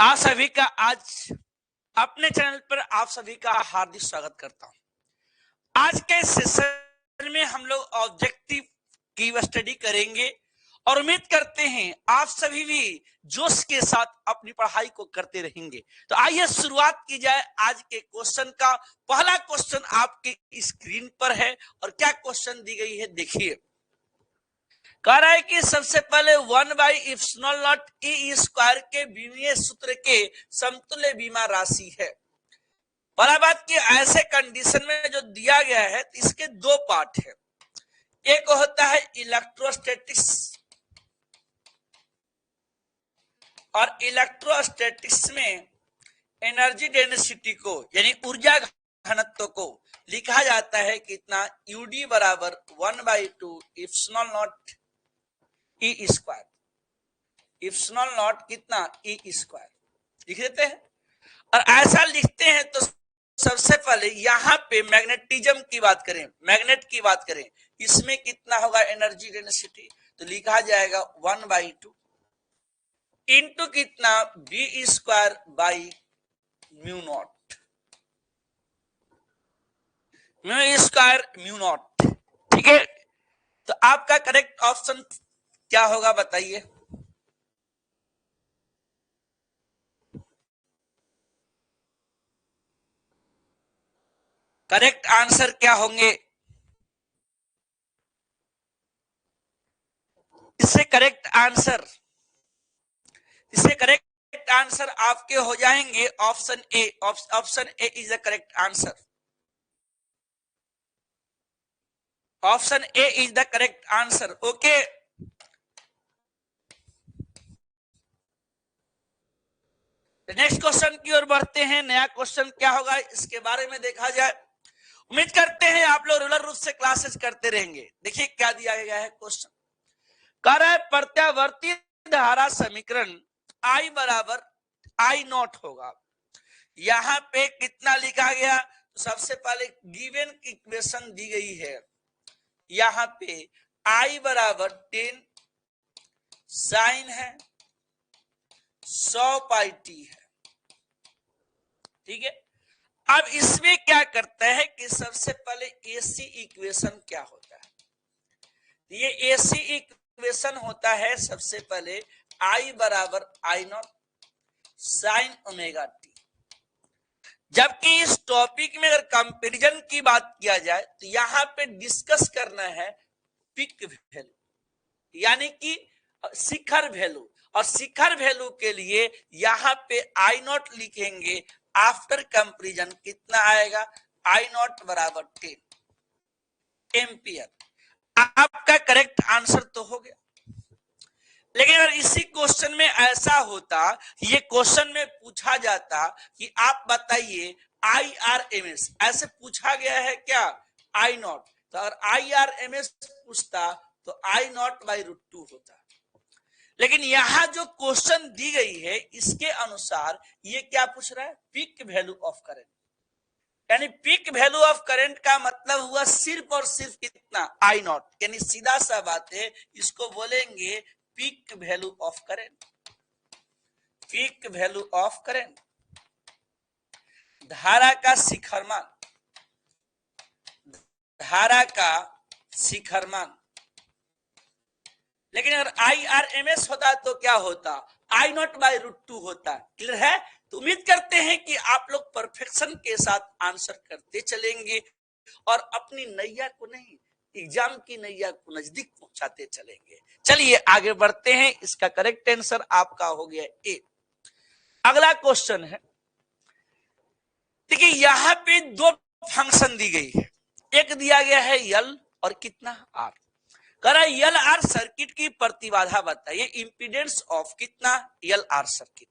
आप सभी का आज अपने चैनल पर आप सभी का हार्दिक स्वागत करता हूं। आज के सेशन में हम लोग ऑब्जेक्टिव की स्टडी करेंगे और उम्मीद करते हैं आप सभी भी जोश के साथ अपनी पढ़ाई को करते रहेंगे। तो आइए शुरुआत की जाए आज के क्वेश्चन का। पहला क्वेश्चन आपके स्क्रीन पर है और क्या क्वेश्चन दी गई है देखिए। कह रहा है कि सबसे पहले 1/ε0 के विमीय सूत्र के समतुल्य बीमा राशि है। पहला बात कि ऐसे कंडीशन में जो दिया गया है इसके दो पार्ट है। एक होता है इलेक्ट्रोस्टैटिक्स और इलेक्ट्रोस्टैटिक्स में एनर्जी डेंसिटी को यानी ऊर्जा घनत्व को लिखा जाता है कितना, यूडी बराबर 1/2ε0 ई स्क्वायर। ε0 कितना ई स्क्वायर लिख देते हैं। और ऐसा लिखते हैं तो सबसे पहले यहाँ पे मैग्नेटिज्म की बात करें, मैग्नेट की बात करें, इसमें कितना होगा एनर्जी डेंसिटी, तो लिखा जाएगा 1/2 इंटू कितना B square by mu naught, mu square mu naught. ठीक है, तो आपका करेक्ट ऑप्शन क्या होगा बताइए। करेक्ट आंसर क्या होंगे? इससे करेक्ट आंसर आपके हो जाएंगे option A. Option A is the correct answer. Option A is the correct answer. Okay, next question की ओर बढ़ते हैं। नया क्वेश्चन क्या होगा इसके बारे में देखा जाए। उम्मीद करते हैं आप लोग रेगुलर रूप से क्लासेस करते रहेंगे। देखिए क्या दिया गया है क्वेश्चन। कह रहा है प्रत्यावर्ती धारा समीकरण I बराबर I0 होगा। यहां पे कितना लिखा गया, तो सबसे पहले गिवन इक्वेशन दी गई है। यहां पे I बराबर 10 साइन है 100 पाई टी है। ठीक है, अब इसमें क्या करता है कि सबसे पहले एसी इक्वेशन क्या होता है। ये एसी इक्वेशन होता है सबसे पहले I बराबर I0 साइन ओमेगा टी। जबकि इस टॉपिक में अगर कंपैरिजन की बात किया जाए तो यहां पे डिस्कस करना है पीक वैल्यू यानी कि शिखर वैल्यू, और शिखर वैल्यू के लिए यहां पे I0 लिखेंगे। आफ्टर कंपैरिजन कितना आएगा, I0 बराबर 10 एम्पियर। आपका करेक्ट आंसर तो हो गया। लेकिन अगर इसी क्वेश्चन में ऐसा होता, ये क्वेश्चन में पूछा जाता कि आप बताइए IRMS, ऐसे पूछा गया है क्या I0, तो अगर IRMS पूछता तो I0/√2 होता। लेकिन यहां जो क्वेश्चन दी गई है इसके अनुसार ये क्या पूछ रहा है, पीक वैल्यू ऑफ करंट। यानी पीक वैल्यू ऑफ करंट का मतलब हुआ सिर्फ और सिर्फ कितना, I0। यानी सीधा सा बात है, इसको बोलेंगे peak value of current. Peak value of current धारा का शिखर मान, धारा का शिखर मान। लेकिन अगर IRMS होता तो क्या होता, I0/√2 होता। क्लियर है? तो उम्मीद करते हैं कि आप लोग परफेक्शन के साथ आंसर करते चलेंगे और अपनी नैया को नहीं, एग्जाम की नैया को नजदीक पहुंचाते चलेंगे। चलिए आगे बढ़ते हैं। इसका करेक्ट आंसर आपका हो गया ए। अगला क्वेश्चन है, देखिए यहां पे दो फंक्शन दी गई है। एक दिया गया है यल और कितना आर। कह रहा है यल आर सर्किट की प्रतिबाधा बताइए, इंपीडेंस ऑफ कितना यल आर सर्किट।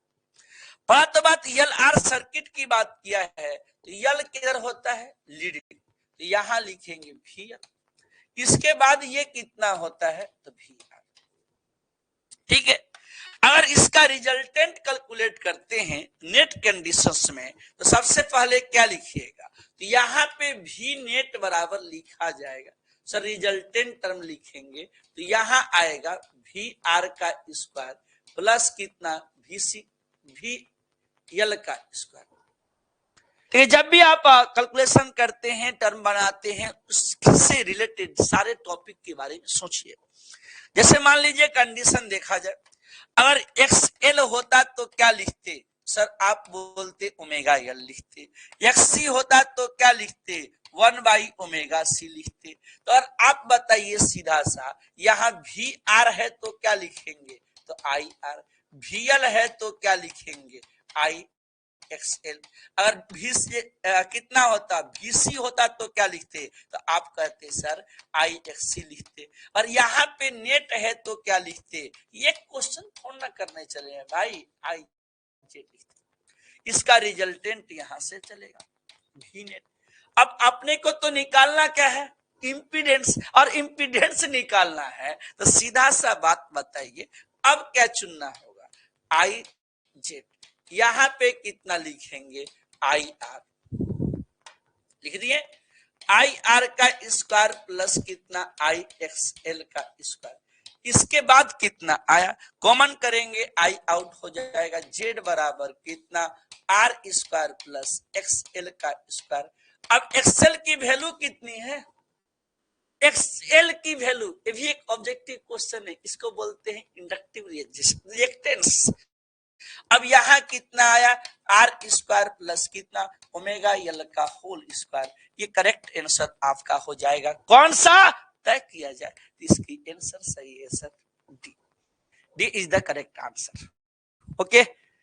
पहला तो बात यल आर सर्किट की बात किया है तो यल किधर होता है, लीडिंग, तो यहां लिखेंगे वी एल। इसके बाद ये कितना होता है तो वी आर। ठीक है, अगर इसका रिजल्टेंट कैलकुलेट करते हैं नेट कंडीशंस में तो सबसे पहले क्या लिखिएगा, तो यहाँ पे भी नेट बराबर लिखा जाएगा। सर रिजल्टेंट टर्म लिखेंगे तो यहाँ आएगा वी आर का स्क्वायर प्लस कितना वी सी, वी यल का स्क्वायर। तो जब भी आप कैलकुलेशन करते हैं, टर्म बनाते हैं, उससे रिलेटेड सारे टॉपिक के बारे में सोचिए। जैसे मान लीजिए कंडीशन देखा जाए, अगर एक्स एल होता तो क्या लिखते सर? आप बोलते ओमेगा एल लिखते। एक्स सी होता तो क्या लिखते? 1/ओमेगा सी लिखते। तो और आप बताइए सीधा सा, यहाँ वी आर है तो क्या लिखेंगे? तो आई आर। वी एल है तो क्या लिखेंगे? आई एक्स एल। अगर भी से कितना होता, VC होता तो क्या लिखते? तो आप कहते सर आई एक्स सी लिखते। और यहाँ पे नेट है तो क्या लिखते? ये क्वेश्चन थोड़ा ना करने चले हैं भाई, आई जेड लिखते। इसका रिजल्टेंट यहाँ से चलेगा भी नेट। अब अपने को तो निकालना क्या है? इम्पीडेंस, और इम्पीडेंस निकालना है तो सीधा सा बात बताइए, अब क्या चुनना होगा? I Z. यहां पे कितना लिखेंगे? आई आर लिख दिए। आई आर का स्क्वायर प्लस कितना? आई एक्स एल का स्क्वायर। इसके बाद कितना आया? कॉमन करेंगे, आई आउट हो जाएगा। जेड बराबर कितना? R square plus X L का स्क्वायर। अब एक्सएल की वैल्यू कितनी है? एक्सएल की वैल्यू, ये भी एक ऑब्जेक्टिव क्वेश्चन है, इसको बोलते हैं इंडक्टिव रिएक्टेंस। अब यहां कितना आया? आर स्क्वायर प्लस कितना? ओमेगा एल का होल स्क्वायर। ये करेक्ट आंसर आपका हो जाएगा। कौन सा तय किया जाए? इसकी आंसर सही है sir, D. D is the correct answer. Okay.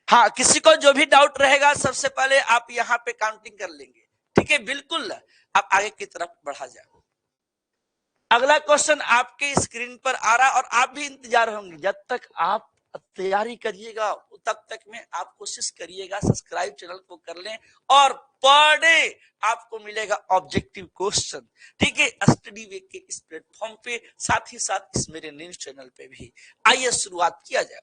हाँ, किसी को जो भी डाउट रहेगा सबसे पहले आप यहाँ पे काउंटिंग कर लेंगे, ठीक है? बिल्कुल। आप आगे की तरफ बढ़ा जाए। अगला क्वेश्चन आपके स्क्रीन पर आ रहा है और आप भी इंतजार होंगे। जब तक आप तैयारी करिएगा तब तक में आप कोशिश करिएगा सब्सक्राइब चैनल को कर लें, और पर डे आपको मिलेगा ऑब्जेक्टिव क्वेश्चन, ठीक है? स्टडी वे के इस प्लेटफॉर्म पे, साथ ही साथ इस मेरे न्यूज चैनल पे भी। आइए शुरुआत किया जाए।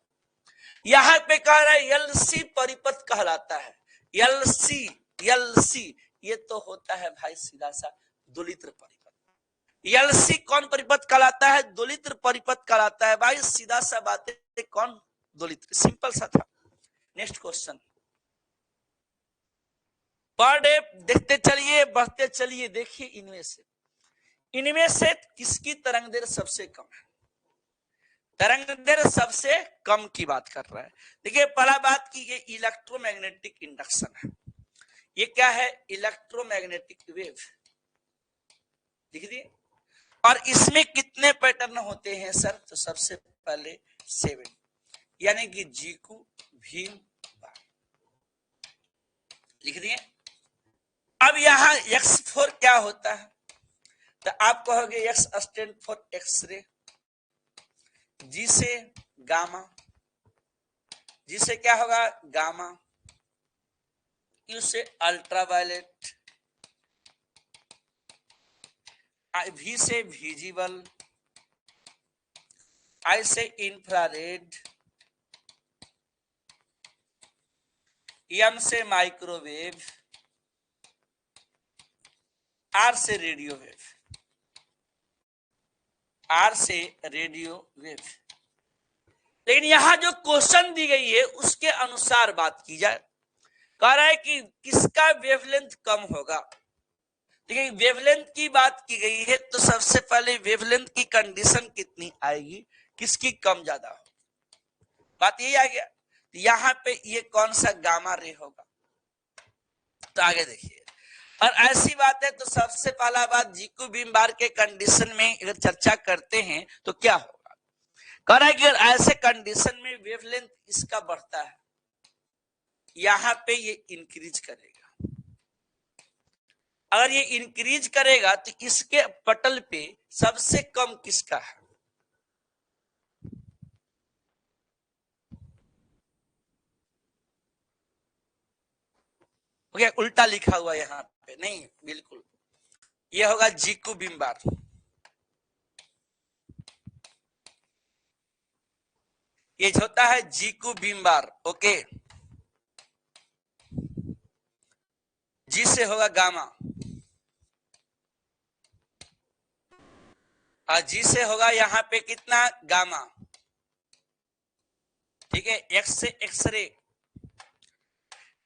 यहां पे कह रहा है एलसी परिपथ कहलाता है। एलसी, एलसी ये तो होता है भाई सीधा सा दोलित्र परिपथ। एलसी कौन परिपथ कहलाता है? दोलित्र परिपथ कहलाता है भाई, सीधा सा बात है। कौन दोलित्र? सिंपल सा था। Next question. पर डे देखते चलिए, बढ़ते चलिए। देखिए इनमें से किसकी तरंग दैर्ध्य सबसे कम है? तरंग दैर्ध्य सबसे कम की बात कर रहा है। देखिए पहला बात की ये इलेक्ट्रोमैग्नेटिक इंडक्शन है। ये क्या है? Electromagnetic wave. लिख दिए। और इसमें कितने पैटर्न होते हैं सर? तो सबसे पहले 7, यानी कि जीकू भीम बार। लिख दिए। अब यहां X4 क्या होता है? तो आप कहोगे X स्टैंड फॉर एक्सरे, जी से गामा, जी से क्या होगा? गामा, यू से अल्ट्रावायलेट, V से विजिबल, I से इंफ्रारेड, M से माइक्रोवेव, R से रेडियो वेव, R से रेडियो वेव। लेकिन यहां जो क्वेश्चन दी गई है उसके अनुसार बात की जाए। कह रहा है कि किसका वेवलेंथ कम होगा। देखिए वेवलेंथ की बात की गई है तो सबसे पहले वेवलेंथ की कंडीशन कितनी आएगी? किसकी कम ज्यादा हो? बात यही आ गया। यहाँ पे ये कौन सा गामा रे होगा? तो आगे देखिए। और ऐसी बात है तो सबसे पहला बात जीकू बीम बार के कंडीशन में अगर चर्चा करते हैं तो क्या होगा? कह रहा है कि ऐसे कंडीशन में वेवलेंथ इसका बढ़ता है, यहाँ पे ये इंक्रीज करेगा। अगर ये इंक्रीज करेगा तो इसके पटल पे सबसे कम किसका है? ओके, उल्टा लिखा हुआ यहाँ पे नहीं, बिल्कुल ये होगा जीकू बीम बार। ये होता है जीकू बीम बार। ओके, जी से होगा गामा, और जी से होगा यहाँ पे कितना? गामा। ठीक है, एक्स से एक्सरे,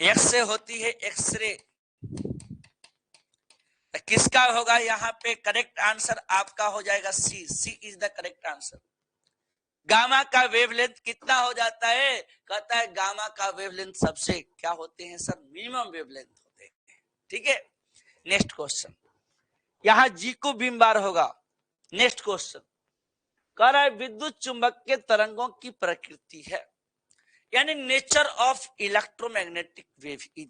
एक्स से होती है एक्सरे। किसका होगा यहाँ पे करेक्ट आंसर? आपका हो जाएगा C. C is the correct answer. Gamma का वेवलेंथ कितना हो जाता है? कहता है गामा का वेवलेंथ सबसे क्या होते हैं सर? मिनिमम वेवलेंथ होते हैं। ठीक है, नेक्स्ट क्वेश्चन। यहां जी को बीम बार होगा। नेक्स्ट क्वेश्चन कह रहा है विद्युत चुंबकीय तरंगों की प्रकृति है, यानी नेचर ऑफ इलेक्ट्रोमैग्नेटिक वेव।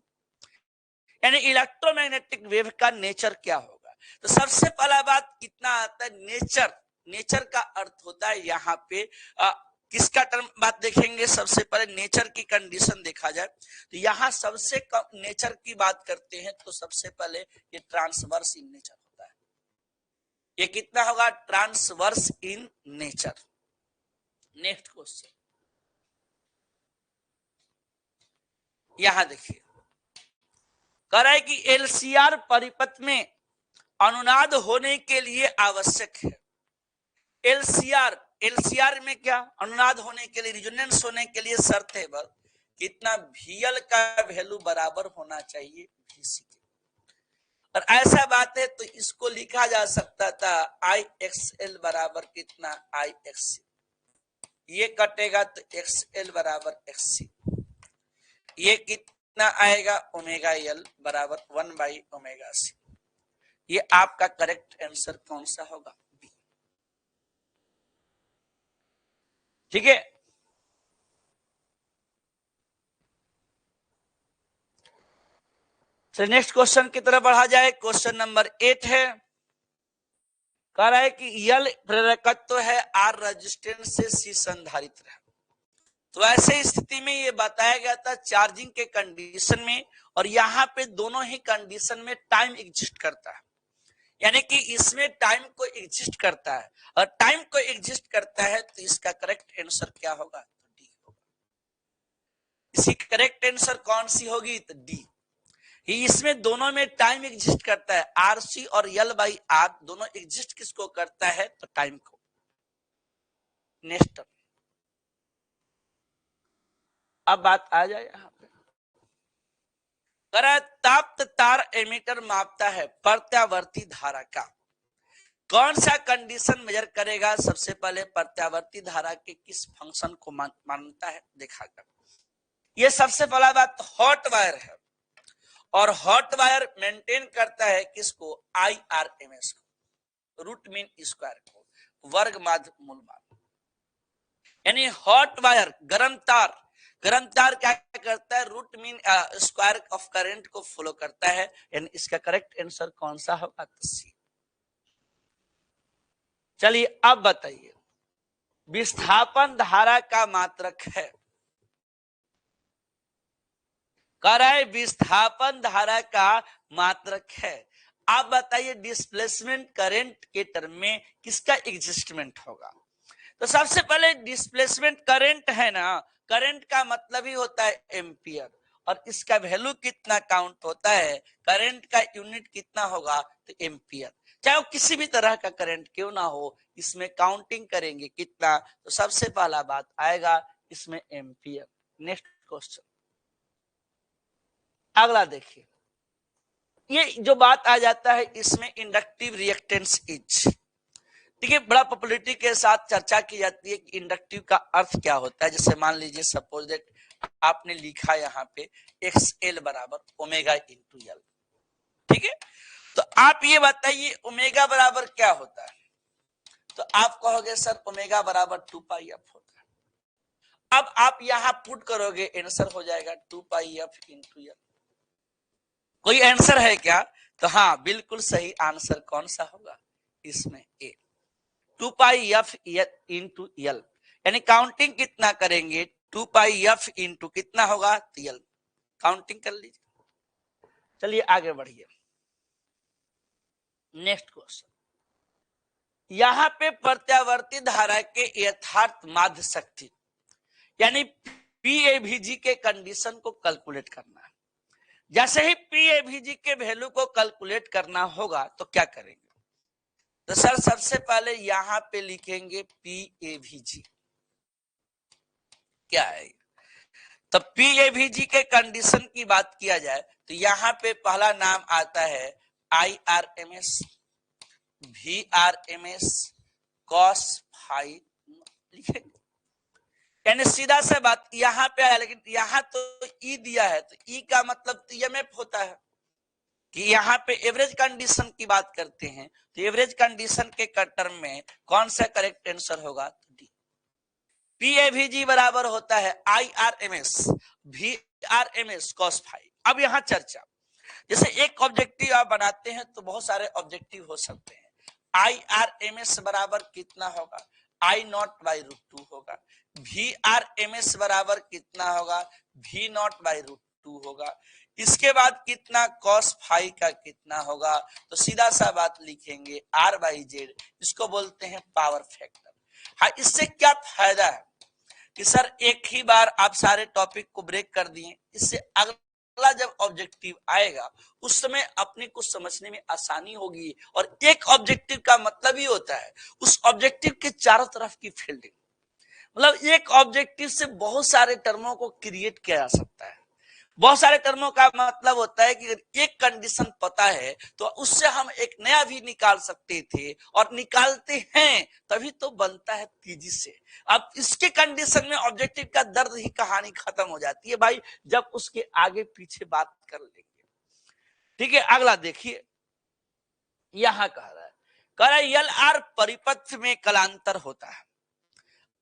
यानी इलेक्ट्रोमैग्नेटिक वेव का नेचर क्या होगा? तो सबसे पहला बात कितना आता है? नेचर। नेचर का अर्थ होता है यहाँ पे किसका टर्म बात देखेंगे? सबसे पहले नेचर की कंडीशन देखा जाए तो यहाँ सबसे कम नेचर की बात करते हैं तो सबसे पहले ये ट्रांसवर्स इन नेचर होता है। ये कितना होगा? Transverse in nature. Next question यहां देखिए, कह रहा है कि एलसीआर परिपथ में अनुनाद होने के लिए आवश्यक है। एलसीआर, एलसीआर में क्या अनुनाद होने के लिए, रिजोनेंस होने के लिए शर्त है बल कितना? VL का वैल्यू बराबर होना चाहिए VC के। और ऐसा बात है तो इसको लिखा जा सकता था IXL बराबर कितना? IXC। ये कटेगा तो XL बराबर XC। ये कितना आएगा? ओमेगा L बराबर 1/ओमेगा C। ये आपका करेक्ट आंसर कौन सा होगा? बी। ठीक है, चलिए नेक्स्ट क्वेश्चन की तरफ बढ़ा जाए। क्वेश्चन नंबर 8 है, कह रहा है कि यल प्रेरकत्व है, आर रेजिस्टेंस से सी संधारित्र है। तो ऐसे स्थिति में ये बताया गया था चार्जिंग के कंडीशन में, और यहाँ पे दोनों ही कंडीशन में टाइम एग्जिस्ट करता है, यानी कि इसमें टाइम को एग्जिस्ट करता है और टाइम को एग्जिस्ट करता है तो इसका करेक्ट आंसर क्या होगा? तो डी होगा। इसकी करेक्ट आंसर कौन सी होगी? तो डी। इसमें दोनों में टाइम एग्जिस्ट करता है, RC और L/R दोनों एग्जिस्ट किसको करता है? तो टाइम को। नेक्स्ट, अब बात आ जाए यहां पे, ताप्त तार एमीटर मापता है प्रत्यावर्ती धारा का। कौन सा कंडीशन मेजर करेगा? सबसे पहले प्रत्यावर्ती धारा के किस फंक्शन को मानता है देखा कर। ये सबसे पहला बात हॉट वायर है, और हॉट वायर मेंटेन करता है किसको? IRMS को, रूट मीन स्क्वायर को, वर्ग माध्य मूलमान। यानी हॉट वायर गर्म तार, गर्म तार क्या करता है? Root mean square of current को फॉलो करता है। यानी इसका करेक्ट आंसर कौन सा होगा? तो सी। चलिए अब बताइए, विस्थापन धारा का मात्रक है, कह रहा है विस्थापन धारा का मात्रक है। आप बताइए डिस्प्लेसमेंट करंट के टर्म में किसका एग्जिस्टमेंट होगा? तो सबसे पहले डिस्प्लेसमेंट करंट है ना, करंट का मतलब ही होता है एम्पियर, और इसका वैल्यू कितना काउंट होता है? करंट का यूनिट कितना होगा? तो एम्पियर। चाहे वो किसी भी तरह का करंट क्यों ना हो, इसमें काउंटिंग करेंगे कितना? तो सबसे पहला बात आएगा इसमें एम्पियर। नेक्स्ट क्वेश्चन अगला देखिए, ये जो बात आ जाता है इसमें इंडक्टिव रिएक्टेंस इज। ठीक है, बड़ा पॉपुलरिटी के साथ चर्चा की जाती है कि इंडक्टिव का अर्थ क्या होता है। जैसे मान लीजिए सपोज दैट आपने लिखा यहाँ पे XL बराबर ओमेगा इंटू L। ठीक है, तो आप ये बताइए ओमेगा बराबर क्या होता है? तो आप कहोगे सर ओमेगा बराबर 2πf होता है। अब आप यहाँ पुट करोगे, आंसर हो जाएगा 2πf इंटू L। कोई आंसर है क्या? तो हाँ, बिल्कुल सही आंसर कौन सा होगा इसमें? ए। 2πf इंटू L, यानी काउंटिंग कितना करेंगे? 2πf इंटू कितना होगा? L। काउंटिंग कर लीजिए। चलिए आगे बढ़िए, नेक्स्ट क्वेश्चन। यहां पे प्रत्यावर्ती धारा के यथार्थ माध्य शक्ति यानी PAVG के कंडीशन को कैलकुलेट करना है। जैसे ही PAVG के वैल्यू को कैलकुलेट करना होगा तो क्या करेंगे? तो सर सबसे पहले यहां पे लिखेंगे PAVG क्या है? तो पीएवीजी के कंडीशन की बात किया जाए तो यहाँ पे पहला नाम आता है IRMS, VRMS, कॉस फाई लिखेंगे, यानी सीधा सा बात यहाँ पे आया, लेकिन यहाँ तो ई दिया है तो ई का मतलब TMF होता है कि यहाँ पे एवरेज कंडीशन की बात करते हैं तो एवरेज कंडीशन के टर्म में कौन सा करेक्ट आंसर होगा, तो डी। पीएवीजी बराबर होता है IRMS, VRMS, कॉस फाई। अब यहाँ चर्चा, जैसे एक ऑब्जेक्टिव आप बनाते हैं तो बहुत सारे ऑब्जेक्टिव हो सकते हैं। IRMS बराबर कितना होगा, I0/√2 होगा। VRMS बराबर कितना होगा, V0/√2 होगा। इसके बाद कितना कॉस फाई का कितना होगा, तो सीधा सा बात लिखेंगे R/Z, इसको बोलते हैं पावर फैक्टर। हाँ, इससे क्या फायदा है कि सर एक ही बार आप सारे टॉपिक को ब्रेक कर दिए, इससे अगला जब ऑब्जेक्टिव आएगा उस समय अपने को समझने में आसानी होगी। और एक ऑब्जेक्टिव का मतलब ही होता है उस ऑब्जेक्टिव के चारों तरफ की फील्डिंग, मतलब एक ऑब्जेक्टिव से बहुत सारे टर्मों को क्रिएट किया जा सकता है। बहुत सारे टर्मों का मतलब होता है कि एक कंडीशन पता है तो उससे हम एक नया भी निकाल सकते थे, और निकालते हैं तभी तो बनता है तेजी से। अब इसके कंडीशन में ऑब्जेक्टिव का दर्द ही कहानी खत्म हो जाती है भाई, जब उसके आगे पीछे बात कर लेंगे। ठीक है, अगला देखिए, यहां कह रहा है LR परिपथ में कलांतर होता है।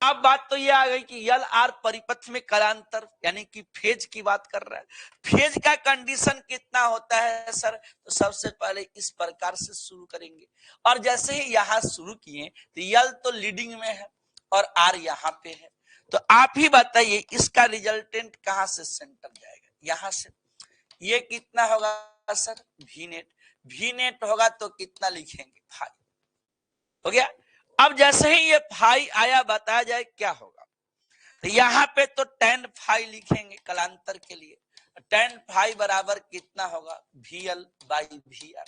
अब बात तो ये आ गई कि LR परिपथ में कलांतर यानी कि फेज की बात कर रहा है। फेज का कंडीशन कितना होता है सर, तो सबसे पहले इस प्रकार से शुरू करेंगे, और जैसे ही यहां शुरू किए तो L तो लीडिंग में है और R यहां पे है, तो आप ही बताइए इसका रिजल्टेंट कहां से सेंटर जाएगा, यहां से। ये कितना होगा सर, V नेट होगा तो कितना लिखेंगे, फाई। हो गया। अब जैसे ही ये फाई आया बताया जाए क्या होगा, तो यहाँ पे तो tan फाई लिखेंगे कलांतर के लिए। tan फाई बराबर कितना होगा, VL/VR।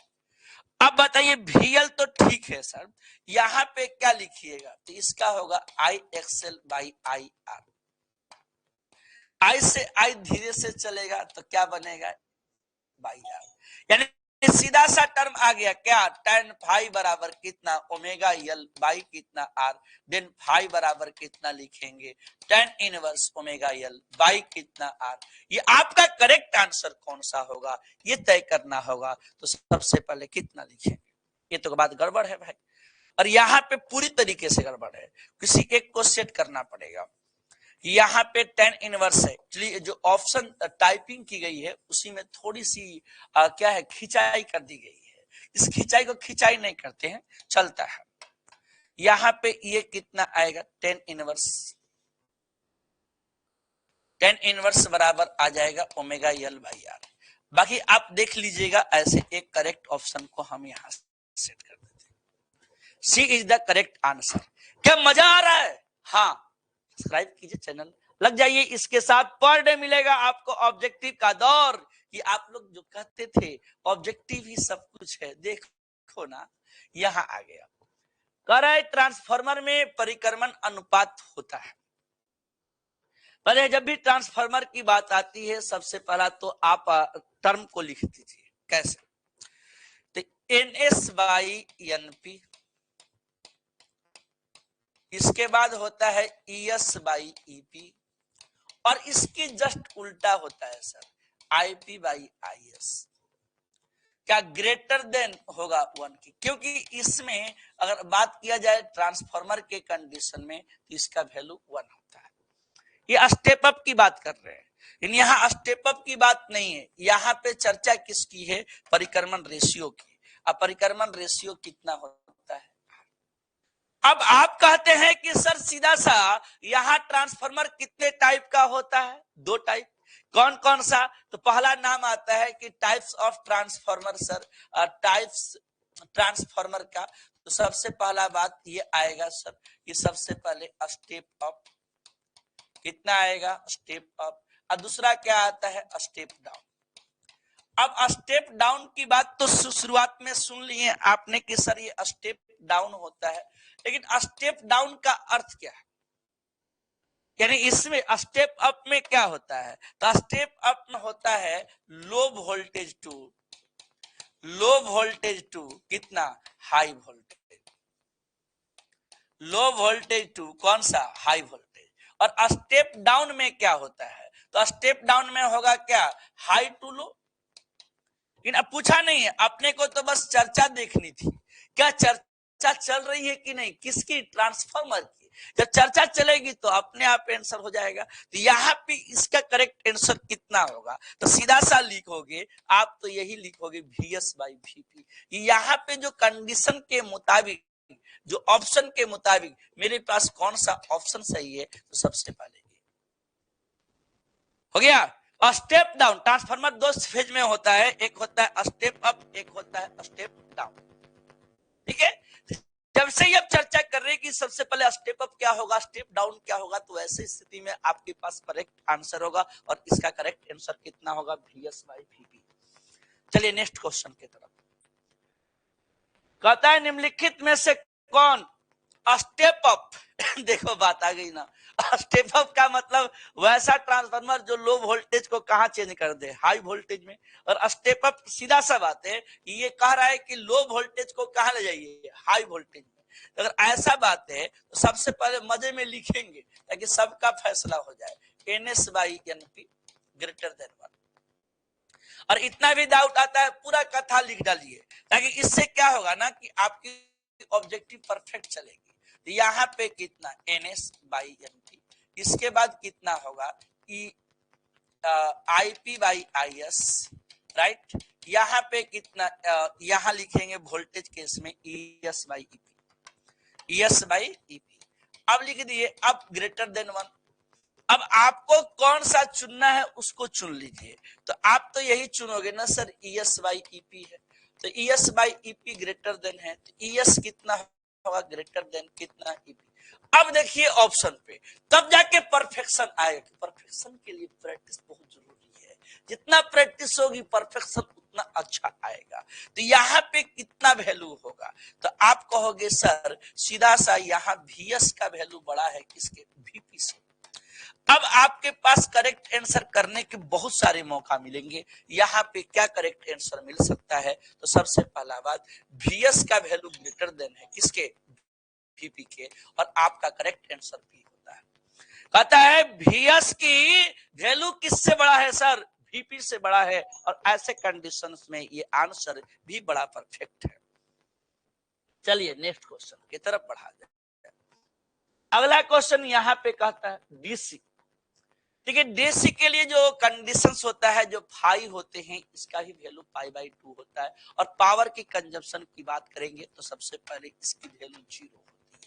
अब बताइए VL तो ठीक है सर, यहाँ पे क्या लिखिएगा, तो इसका होगा IXL/IR। I से I धीरे से चलेगा तो क्या बनेगा, बाई आर, यानी सीधा सा टर्म आ गया क्या, tan फाई बराबर कितना, ओमेगा L बाई कितना R। देन फाई बराबर कितना लिखेंगे, tan inverse omega L by कितना R। ये आपका करेक्ट आंसर कौन सा होगा ये तय करना होगा। तो सबसे पहले कितना लिखेंगे, ये तो बात गड़बड़ है भाई, और यहाँ पे पूरी तरीके से गड़बड़ है, किसी एक को सेट करना पड़ेगा। यहाँ पे tan इनवर्स है, एक्चुअली जो ऑप्शन टाइपिंग की गई है उसी में थोड़ी सी क्या है, खिंचाई कर दी गई है। इस खिंचाई को खिंचाई नहीं करते हैं, चलता है। यहाँ पे ये कितना आएगा, tan इनवर्स बराबर आ जाएगा ओमेगा L/R। बाकी आप देख लीजिएगा, ऐसे एक करेक्ट ऑप्शन को हम यहाँ सेट कर देते हैं। सी इज द करेक्ट आंसर। क्या मजा आ रहा है, हाँ सब्सक्राइब कीजिए चैनल, लग जाइए इसके साथ। पर डे मिलेगा आपको ऑब्जेक्टिव का दौर, कि आप लोग जो कहते थे ऑब्जेक्टिव ही सब कुछ है, देखो ना यहां आ गया। कह रहा है ट्रांसफार्मर में परिक्रमण अनुपात होता है। पहले जब भी ट्रांसफार्मर की बात आती है सबसे पहला तो आप टर्म को लिख दीजिए, कैसे, तो NS/NP, इसके बाद होता है ES/EP, और इसकी जस्ट उल्टा होता है सर IP/IS। क्या ग्रेटर देन होगा 1 की, क्योंकि इसमें अगर बात किया जाए ट्रांसफार्मर के कंडीशन में तो इसका वैल्यू 1 होता है। ये स्टेप अप की बात कर रहे हैं, लेकिन यहाँ स्टेप अप की बात नहीं है, यहाँ पे चर्चा किसकी है, परिक्रमण रेशियो की। अब परिक्रमण रेशियो कितना होता है। अब आप कहते हैं कि सर सीधा सा यहाँ ट्रांसफार्मर कितने टाइप का होता है, 2 टाइप। कौन कौन सा, तो पहला नाम आता है कि types of transformer sir, types transformer का। तो सबसे पहला बात ये आएगा सर कि सबसे पहले स्टेप अप, कितना आएगा, स्टेप अप। और दूसरा क्या आता है, स्टेप डाउन। अब स्टेप डाउन की बात तो शुरुआत में सुन लिए आपने कि सर ये स्टेप डाउन होता है, लेकिन स्टेप डाउन का अर्थ क्या है, यानी इसमें स्टेप अप में क्या होता है, तो स्टेप अप में होता है लो वोल्टेज टू कितना, high voltage, low voltage to कौन सा, हाई वोल्टेज। और स्टेप डाउन में क्या होता है, तो स्टेप डाउन में होगा क्या, हाई टू लो। लेकिन अब पूछा नहीं है, अपने को तो बस चर्चा देखनी थी, क्या चर्चा चल रही है कि नहीं, किसकी, ट्रांसफार्मर की। जब चर्चा चलेगी तो अपने आप आंसर हो जाएगा। तो यहाँ पे इसका करेक्ट आंसर कितना होगा, तो सीधा सा लिखोगे आप, तो यही लिखोगे VS/VP। यहाँ पे जो कंडीशन के मुताबिक, जो ऑप्शन के मुताबिक मेरे पास कौन सा ऑप्शन सही है, तो सबसे पहले हो गया। और स्टेप डाउन, ट्रांसफार्मर दो फेज में होता है, एक होता है स्टेप अप, एक होता है स्टेप डाउन, ठीक है। जब से ही अब चर्चा कर रहे हैं कि सबसे पहले स्टेप अप क्या होगा, स्टेप डाउन क्या होगा, तो ऐसी स्थिति में आपके पास करेक्ट आंसर होगा, और इसका करेक्ट आंसर कितना होगा, VS/VP। चलिए नेक्स्ट क्वेश्चन की तरफ। कहता है निम्नलिखित में से कौन स्टेप अप देखो बात आ गई ना, स्टेप अप का मतलब वैसा ट्रांसफार्मर जो लो वोल्टेज को कहां चेंज कर दे, हाई वोल्टेज में। और स्टेप अप सीधा सा बात है, ये कह रहा है कि लो वोल्टेज को कहां ले जाइए, हाई वोल्टेज में। अगर ऐसा बात है तो सबसे पहले मजे में लिखेंगे ताकि सबका फैसला हो जाए, NS/NP ग्रेटर देन 1। और इतना भी डाउट आता है पूरा कथा लिख डालिए, ताकि इससे क्या होगा ना कि आपकी ऑब्जेक्टिव परफेक्ट चलेगी। तो यहाँ पे कितना, NS/NP, इसके बाद कितना होगा, IP/IS, राइट। यहाँ पे कितना, यहाँ लिखेंगे वोल्टेज केस में ES/EP, ES/EP। अब लिख दिए, अब ग्रेटर देन 1। अब आपको कौन सा चुनना है उसको चुन लीजिए। तो आप तो यही चुनोगे ना सर, ES/EP है, तो ES/EP ग्रेटर देन है, तो ES कितना होगा, ग्रेटर देन कितना, EP। अब देखिए ऑप्शन पे, तब जाके परफेक्शन आएगा। परफेक्शन के लिए प्रैक्टिस बहुत जरूरी है, जितना प्रैक्टिस होगी परफेक्शन उतना अच्छा आएगा। तो यहाँ पे कितना वैल्यू होगा, तो आप कहोगे सर सीधा सा यहाँ VS का वैल्यू बड़ा है किसके, VP से। अब आपके पास करेक्ट आंसर करने के बहुत सारे मौका मिलेंगे। यहाँ पे क्या करेक्ट आंसर मिल सकता है, तो सबसे पहला बात, VS का वैल्यू ग्रेटर देन है किसके, VP के, और आपका करेक्ट आंसर भी होता है। कहता है VS की वैल्यू किससे बड़ा है सर, VP से बड़ा है, और ऐसे कंडीशंस में ये आंसर भी बड़ा परफेक्ट है। चलिए नेक्स्ट क्वेश्चन की तरफ बढ़ा जाए। अगला क्वेश्चन यहाँ पे कहता है DC। ठीक है, DC के लिए जो कंडीशंस होता है, जो फाई होते हैं, इसका ही वैल्यू π/2 होता है। और पावर की कंजप्शन की बात करेंगे तो सबसे पहले इसकी वैल्यू 0 होती है।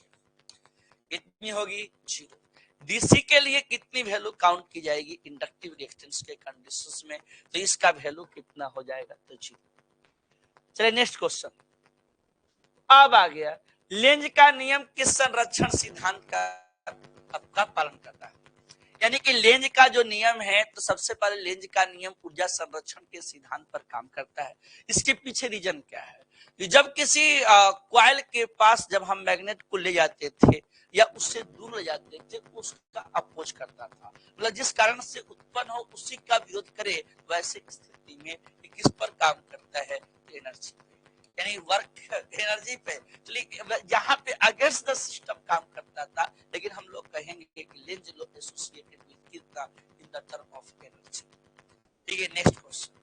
कितनी होगी, 0। DC के लिए कितनी वैल्यू काउंट की जाएगी इंडक्टिव रिएक्टेंस के कंडीशंस में, तो इसका वैल्यू कितना हो जाएगा, तो 0। चलिए नेक्स्ट क्वेश्चन। अब आ गया, लेंज का नियम किस संरक्षण सिद्धांत का पालन करता है। यानी कि लेंज का जो नियम है, तो सबसे पहले लेंज का नियम ऊर्जा संरक्षण के सिद्धांत पर काम करता है। इसके पीछे रीजन क्या है, कि जब किसी कॉइल के पास जब हम मैग्नेट को ले जाते थे या उससे दूर ले जाते थे, उसका अपोज करता था, मतलब जिस कारण से उत्पन्न हो उसी का विरोध करे। वैसे स्थिति में किस पर काम करता है, एनर्जी पे, यानी वर्क एनर्जी पे। यहाँ पे अगेंस्ट द सिस्टम काम करता था, लेकिन हम लोग कहेंगे कि लेंज लॉ एसोसिएटेड विद कितना, in the term of energy. ठीक है, नेक्स्ट क्वेश्चन।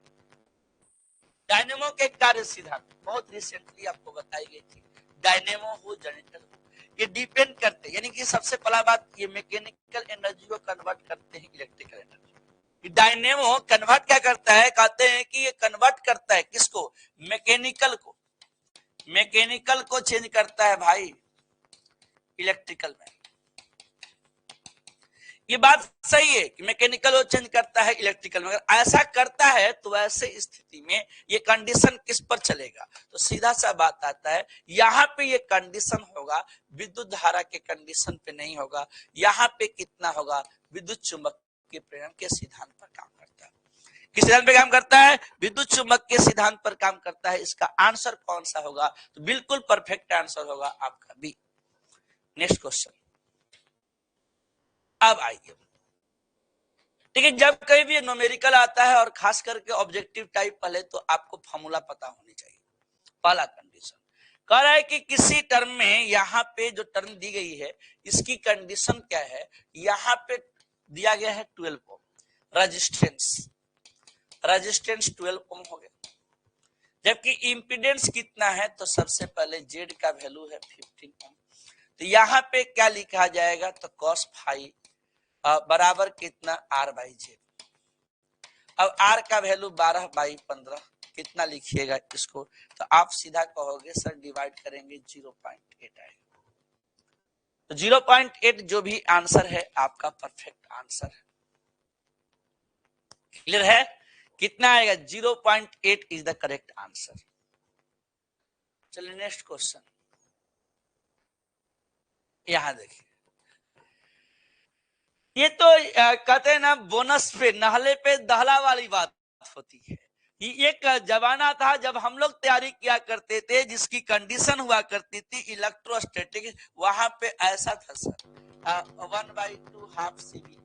डायनेमो के कार्य सिद्धांत बहुत रिसेंटली आपको बताई गई थी। डायनेमो हो, जनरेटर हो, ये डिपेंड करते, यानी कि सबसे पहला बात, ये मैकेनिकल एनर्जी को कन्वर्ट करते हैं इलेक्ट्रिकल एनर्जी। डायनेमो कन्वर्ट क्या करता है, कहते हैं कि ये कन्वर्ट करता है किसको, मैकेनिकल को, मैकेनिकल को चेंज करता है भाई इलेक्ट्रिकल में। ये बात सही है कि मैकेनिकल को चेंज करता है इलेक्ट्रिकल में। अगर ऐसा करता है तो ऐसे स्थिति में ये कंडीशन किस पर चलेगा, तो सीधा सा बात आता है, यहाँ पे ये कंडीशन होगा विद्युत धारा के कंडीशन पे नहीं होगा। यहाँ पे कितना होगा, विद्युत चुंबक के प्रेरण के सिद्धांत पर काम करता है। किस सिद्धांत पर काम करता है, विद्युत चुंबक के सिद्धांत पर काम करता है। इसका आंसर कौन सा होगा, तो बिल्कुल परफेक्ट आंसर होगा आपका बी। Next question. अब आइए, ठीक है, जब कहीं भी न्यूमेरिकल आता है और खास करके ऑब्जेक्टिव टाइप पहले तो आपको फॉर्मूला पता होनी चाहिए। पहला कंडीशन कह रहा है कि किसी टर्म में यहाँ पे जो टर्म दी गई है इसकी कंडीशन क्या है, यहाँ पे दिया गया है 12 ओम, रेजिस्टेंस 12 ओम हो गया, जबकि इंपीडेंस कितना है तो सबसे पहले जेड का वैल्यू है 15 ओम, तो यहाँ पे क्या लिखा जाएगा तो cos फाई बराबर कितना r बाई जेड। अब r का वैल्यू 12/15 कितना लिखिएगा इसको, तो आप सीधा कहोगे सर डिवाइड करेंगे 0.8 आएगा, तो 0.8 जो भी आंसर है आपका परफेक्ट आंसर है। क्लियर है, कितना आएगा 0.8 इज द करेक्ट आंसर। चलिए नेक्स्ट क्वेश्चन, यहां देखिए, ये तो कहते हैं ना बोनस पे नहले पे दहला वाली बात होती है। ये एक जमाना था जब हम लोग तैयारी किया करते थे जिसकी कंडीशन हुआ करती थी इलेक्ट्रोस्टैटिक, वहां पे ऐसा था सर 1/2 हाफ CV।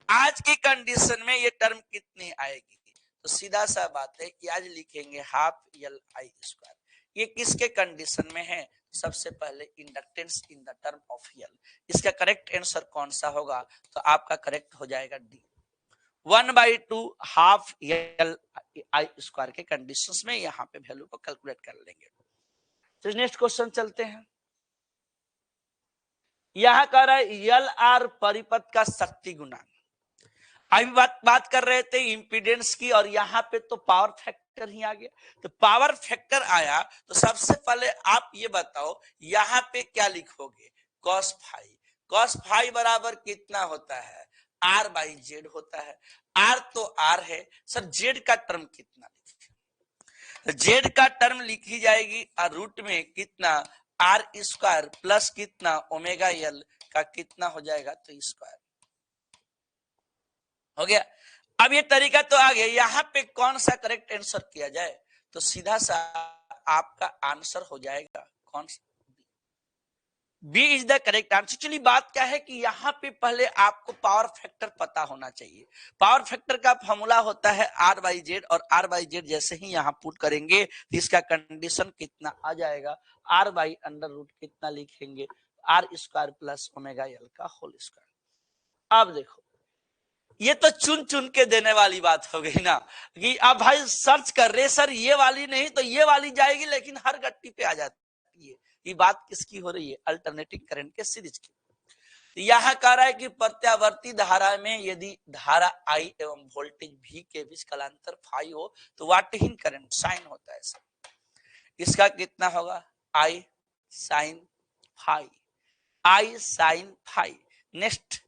आज की कंडीशन में ये टर्म कितनी आएगी, तो सीधा सा बात है कि आज लिखेंगे हाफ LI²। ये किसके कंडीशन में है, सबसे पहले inductance in the term of L। इसका करेक्ट आंसर कौन सा होगा, तो आपका करेक्ट हो जाएगा डी, 1/2 हाफ LI² के कंडीशंस में यहाँ पे वैल्यू को कैलकुलेट कर लेंगे। तो नेक्स्ट क्वेश्चन चलते हैं, यहां कह रहा है LR परिपथ का शक्ति गुणांक। अभी बात कर रहे थे इंपीडेंस की और यहाँ पे तो पावर फैक्टर ही आ गया, तो पावर फैक्टर आया तो सबसे पहले आप ये बताओ यहाँ पे क्या लिखोगे, cos फाई बराबर कितना होता है r बाई जेड होता है। r तो r है सर, जेड का टर्म कितना लिखिए, जेड का टर्म लिखी जाएगी रूट में कितना r² प्लस कितना ओमेगा एल का कितना हो जाएगा तो स्क्वायर हो गया। अब ये तरीका तो आ गया, यहाँ पे कौन सा करेक्ट आंसर किया जाए, तो सीधा सा आपका आंसर हो जाएगा कौन सा, B is the correct answer. चलिए बात क्या है कि यहाँ पे पहले आपको पावर फैक्टर पता होना चाहिए। पावर फैक्टर का फॉर्मूला होता है r बाई जेड, और r बाई जेड जैसे ही यहाँ पुट करेंगे तो इसका कंडीशन कितना आ जाएगा, r बाई अंडर रूट कितना लिखेंगे r² प्लस ओमेगा एल का होल स्क्वायर। अब देखो ये तो चुन चुन के देने वाली बात हो गई ना, कि अब भाई सर्च कर रहे सर ये वाली नहीं तो ये वाली जाएगी, लेकिन हर गट्टी पे आ जाती है। ये बात किसकी हो रही है, अल्टरनेटिंग करंट के सीरीज की। तो यहां कह रहा है कि प्रत्यावर्ती धारा में यदि धारा I एवं वोल्टेज V के बीच कालांतर फाई हो तो वाटहीन करंट साइन होता है सर। इसका कितना होगा I साइन फाई। नेक्स्ट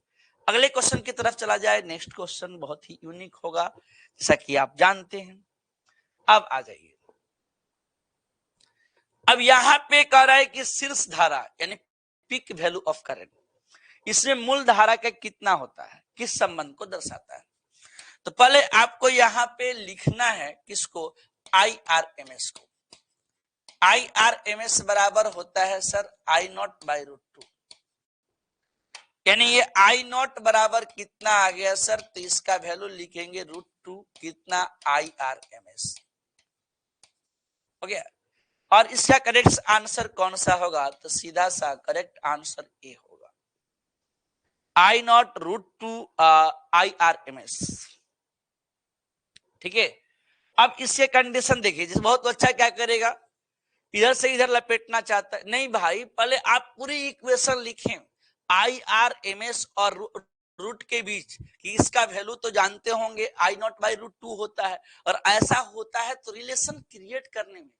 अगले क्वेश्चन की तरफ चला जाए। नेक्स्ट क्वेश्चन बहुत ही यूनिक होगा जैसा कि आप जानते हैं। अब आ जाइए, अब यहां पे कह रहा है कि शीर्ष धारा यानी पीक वैल्यू ऑफ करंट, इसमें मूल धारा का कितना होता है, किस संबंध को दर्शाता है। तो पहले आपको यहां पे लिखना है किसको, IRMS को। IRMS बराबर होता है सर I0/√2, यानी ये I0 बराबर कितना आ गया सर, तो इसका वैल्यू लिखेंगे √2 कितना IRMS हो गया। और इसका करेक्ट आंसर कौन सा होगा, तो सीधा सा करेक्ट आंसर ए होगा I0√2 IRMS। ठीक है, अब इससे कंडीशन देखिए, जिस बहुत अच्छा क्या करेगा, इधर से इधर लपेटना चाहता है, नहीं भाई पहले आप पूरी इक्वेशन लिखें IRMS और रूट के बीच कि इसका वैल्यू तो जानते होंगे I0/√2 होता है, और ऐसा होता है तो रिलेशन क्रिएट करने में,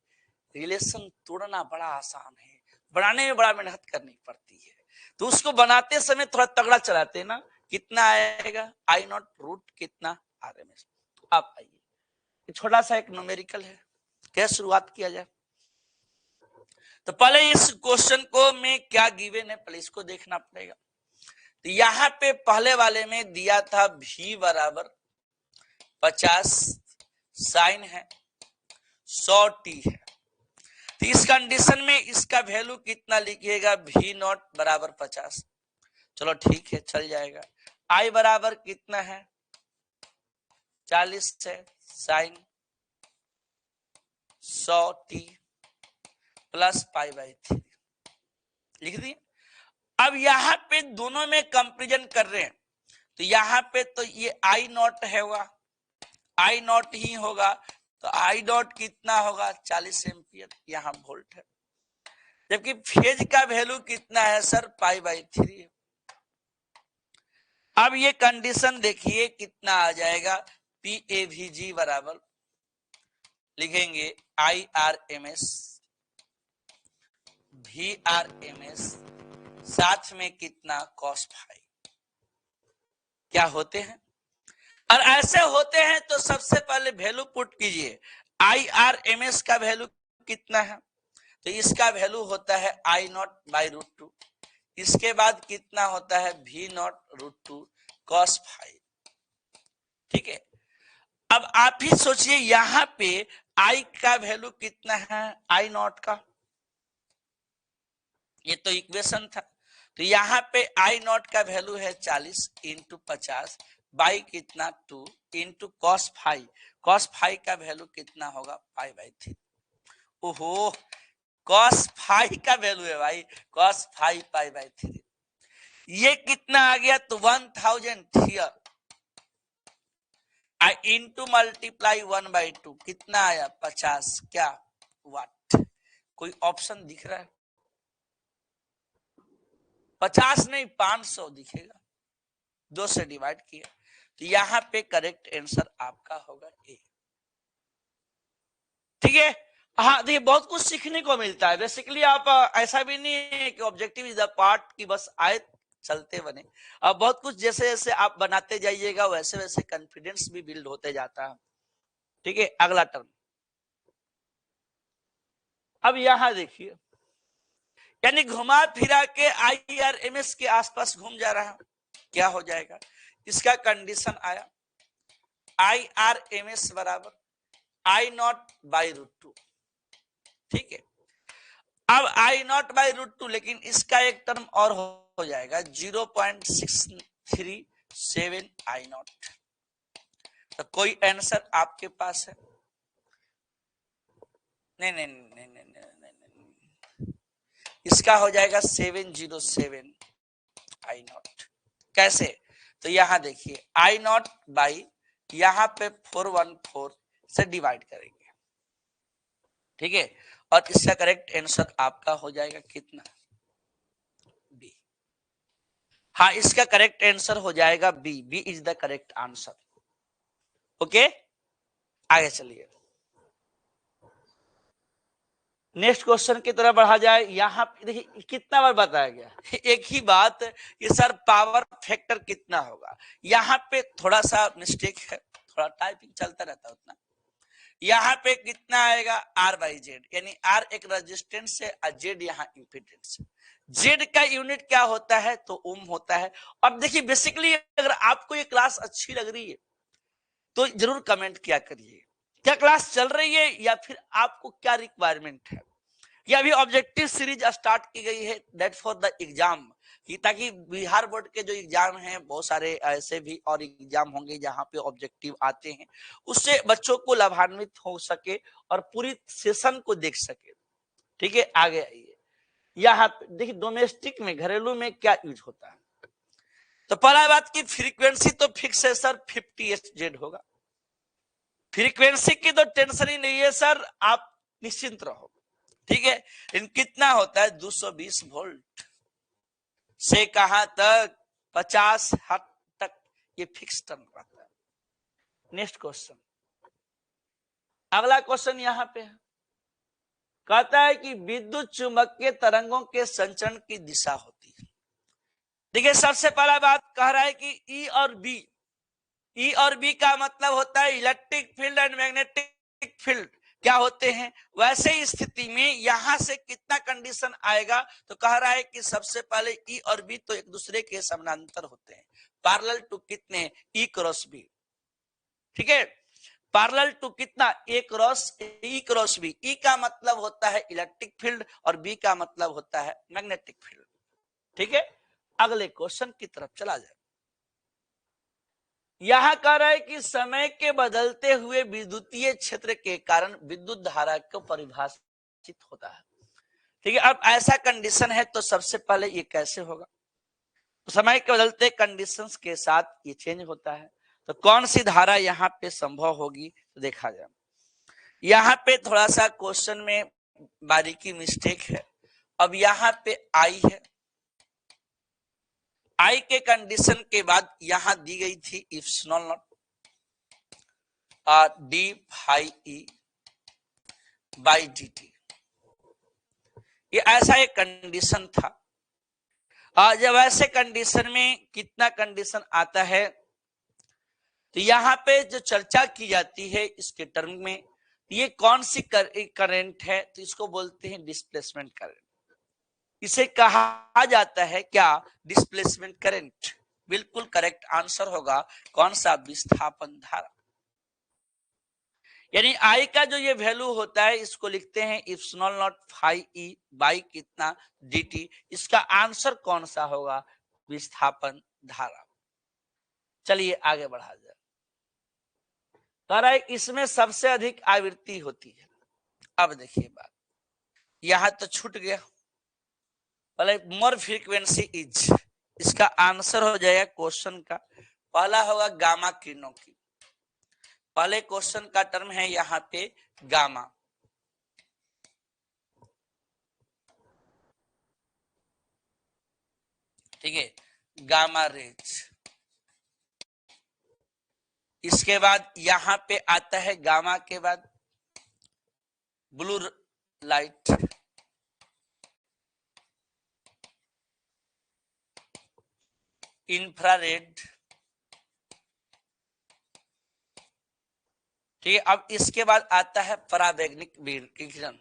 रिलेशन तोड़ना बड़ा आसान है, बनाने में बड़ा मेहनत करनी पड़ती है, तो उसको बनाते समय थोड़ा तगड़ा चलाते हैं ना। कितना आएगा I0 कितना RMS। अब आइए छोटा सा एक न्यूमेरिकल है, कैसे शुरुआत किया जाए। तो पहले इस क्वेश्चन को में क्या गिवन है पहले इसको देखना पड़ेगा। तो यहाँ पे पहले वाले में दिया था V बराबर 50 साइन है 100t है, तो इस कंडीशन में इसका वैल्यू कितना लिखिएगा V0 बराबर 50, चलो ठीक है, चल जाएगा। आई बराबर कितना है 40 से साइन 100t प्लस π/3 लिख दिए। अब यहां पे दोनों में कंपेरिजन कर रहे हैं, तो यहां पे तो ये आई नॉट है, हुआ आई नॉट ही होगा, तो आई नॉट कितना होगा 40 एम्पियर, यहाँ वोल्ट है। जबकि फेज का वैल्यू कितना है सर π/3। अब ये कंडीशन देखिए कितना आ जाएगा, PAVG बराबर लिखेंगे IRMS VRMS साथ में कितना cos फाई। क्या होते हैं, और ऐसे होते हैं तो सबसे पहले वैल्यू पुट कीजिए। IRMS का वैल्यू कितना है, तो इसका वैल्यू होता है I0/√2। इसके बाद कितना होता है V0√2 cos फाई। ठीक है, अब आप ही सोचिए यहां पे I का वैल्यू कितना है I0 का, ये तो इक्वेशन था, तो यहाँ पे I0 का वैल्यू है 40 इंटू 50 बाई कितना 2 into cos phi. cos phi का वैल्यू कितना होगा π/3। ओहो, cos फाई का वैल्यू है भाई, cos फाई π/3। ये कितना आ गया, तो 1000 हियर इंटू मल्टीप्लाई 1/2 कितना आया 50 क्या वाट। कोई ऑप्शन दिख रहा है, 50 नहीं 500 दिखेगा, 2 से डिवाइड किया, तो यहां पे करेक्ट आंसर आपका होगा ए। ठीक है, हाँ देखिए बहुत कुछ सीखने को मिलता है बेसिकली। आप ऐसा भी नहीं है कि ऑब्जेक्टिव इज द पार्ट की बस आए चलते बने, अब बहुत कुछ जैसे जैसे आप बनाते जाइएगा वैसे वैसे कॉन्फिडेंस भी बिल्ड होते जाता है। ठीक है, अगला टर्म। अब यहां देखिए, यानी घुमा फिरा के IRMS के आसपास घूम जा रहा है, क्या हो जाएगा, इसका कंडीशन आया IRMS बराबर I0/√2। ठीक है, अब I0/√2, लेकिन इसका एक टर्म और हो जाएगा 0.637 I0। तो कोई आंसर आपके पास है? नहीं नहीं नहीं नहीं नहीं नहीं, नहीं। इसका हो जाएगा 707 I0। कैसे, तो यहां देखिए I0 बाई यहां पे 414 से डिवाइड करेंगे। ठीक है, और इसका करेक्ट आंसर आपका हो जाएगा कितना बी। हाँ, इसका करेक्ट आंसर हो जाएगा B, B is the correct answer. Okay, आगे चलिए नेक्स्ट क्वेश्चन की तरफ बढ़ा जाए। यहाँ देखिए कितना बार बताया गया एक ही बात, ये सर पावर फैक्टर कितना होगा। यहाँ पे थोड़ा सा मिस्टेक है, थोड़ा टाइपिंग चलता रहता है उतना। यहाँ पे कितना आएगा R/Z, यानी R एक रेजिस्टेंस है और Z यहाँ इंपीडेंस है। Z का यूनिट क्या होता है, तो ओम होता है। अब देखिए बेसिकली अगर आपको ये क्लास अच्छी लग रही है तो जरूर कमेंट किया करिए, क्या क्लास चल रही है या फिर आपको क्या रिक्वायरमेंट है। ये अभी ऑब्जेक्टिव सीरीज स्टार्ट की गई है दैट फॉर द एग्जाम, ताकि बिहार बोर्ड के जो एग्जाम हैं बहुत सारे ऐसे भी और एग्जाम होंगे जहां पे ऑब्जेक्टिव आते हैं, उससे बच्चों को लाभान्वित हो सके और पूरी सेशन को देख सके। ठीक है, आगे आइए। यहाँ देखिए डोमेस्टिक में घरेलू में क्या यूज होता है, तो पहला बात की फ्रीक्वेंसी तो फिक्स है सर 50 Hz होगा। फ्रीक्वेंसी की तो टेंशन ही नहीं है सर, आप निश्चिंत रहो। ठीक है, इन कितना होता है 220 वोल्ट से कहां तक 50 हर्ट्ज तक, ये फिक्स टर्म रहता है। नेक्स्ट क्वेश्चन, अगला क्वेश्चन यहां पे है, कहता है कि विद्युत चुंबकीय तरंगों के संचरण की दिशा होती है। देखिए सबसे पहला बात कह रहा है कि ई और बी, ई और बी का मतलब होता है electric field and magnetic field क्या होते हैं। वैसे स्थिति में यहां से कितना कंडीशन आएगा, तो कह रहा है कि सबसे पहले ई और बी तो एक दूसरे के समानांतर होते हैं, पैरेलल टू कितने ई क्रॉस बी। ठीक है, पैरेलल टू कितना ए क्रॉस बी। ई का मतलब होता है इलेक्ट्रिक फील्ड और बी का मतलब होता है मैग्नेटिक फील्ड। ठीक है, अगले क्वेश्चन की तरफ चला जाए। यह कह रहा है कि समय के बदलते हुए विद्युतीय क्षेत्र के कारण विद्युत धारा को परिभाषित होता है। ठीक है, अब ऐसा कंडीशन है तो सबसे पहले ये कैसे होगा? तो समय के बदलते कंडीशंस के साथ ये चेंज होता है, तो कौन सी धारा यहाँ पे संभव होगी तो देखा जाए। यहाँ पे थोड़ा सा क्वेश्चन में बारीकी मिस्टेक है। अब यहाँ पे आई है, आई के कंडीशन के बाद यहां दी गई थी epsilon naught D phi E by D T, ये ऐसा एक कंडीशन था। जब ऐसे कंडीशन में कितना कंडीशन आता है तो यहाँ पे जो चर्चा की जाती है इसके टर्म में, ये कौन सी करंट है तो इसको बोलते हैं डिस्प्लेसमेंट करंट। इसे कहा जाता है क्या? Displacement current. बिल्कुल करेक्ट आंसर होगा कौन सा? विस्थापन धारा। यानी आई का जो ये वैल्यू होता है इसको लिखते हैं epsilon naught phi E by कितना dt। इसका आंसर कौन सा होगा? विस्थापन धारा। चलिए आगे बढ़ा जाए। कह रहा है इसमें सबसे अधिक आवृत्ति होती है। अब देखिए बात, यहां तो छूट गया, पहले मोर फ्रीक्वेंसी इज, इसका आंसर हो जाएगा क्वेश्चन का पहला होगा गामा किरणों की। पहले क्वेश्चन का टर्म है यहाँ पे गामा। ठीक है, गामा रेज। इसके बाद यहां पे आता है गामा के बाद ब्लू लाइट, इंफ्रारेड। ठीक है, अब इसके बाद आता है पराबैंगनिक विकिरण।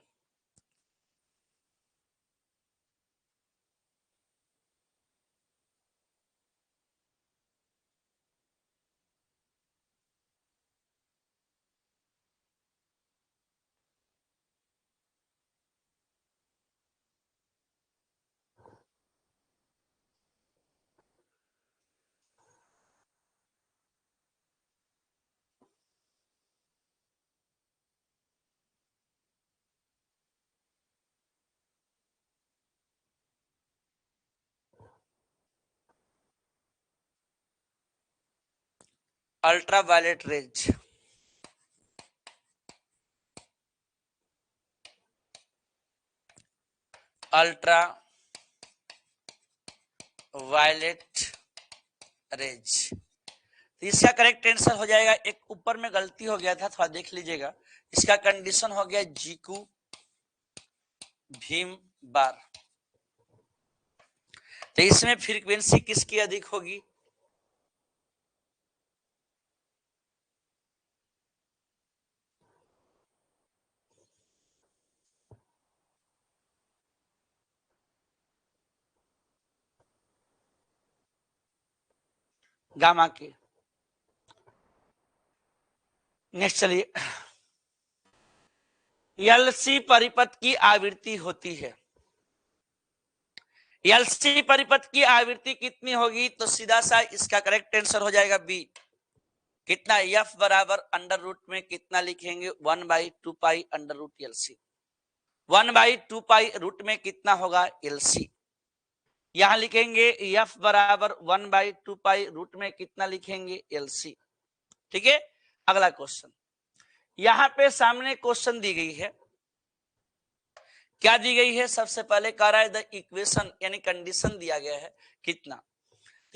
Ultraviolet rays, ultra violet rays. तो इसका करेक्ट आंसर हो जाएगा, एक ऊपर में गलती हो गया था, थोड़ा देख लीजिएगा। इसका कंडीशन हो गया जीकू भीम बार। तो इसमें फ्रीक्वेंसी किसकी अधिक होगी? गामा की। नेक्स्ट चलिए, एलसी परिपथ की आवृत्ति होती है। एलसी परिपथ की आवृत्ति कितनी होगी? तो सीधा सा इसका करेक्ट आंसर हो जाएगा बी। कितना? एफ बराबर अंडर रूट में कितना लिखेंगे? 1/2 अंडर रूट एलसी। 1/2 रूट में कितना होगा? एलसी। यहां लिखेंगे एफ बराबर 1/2 रूट में कितना लिखेंगे? एलसी। ठीक है, अगला क्वेश्चन। यहां पे सामने क्वेश्चन दी गई है, क्या दी गई है? सबसे पहले कह रहा है द इक्वेशन, यानी कंडीशन दिया गया है कितना,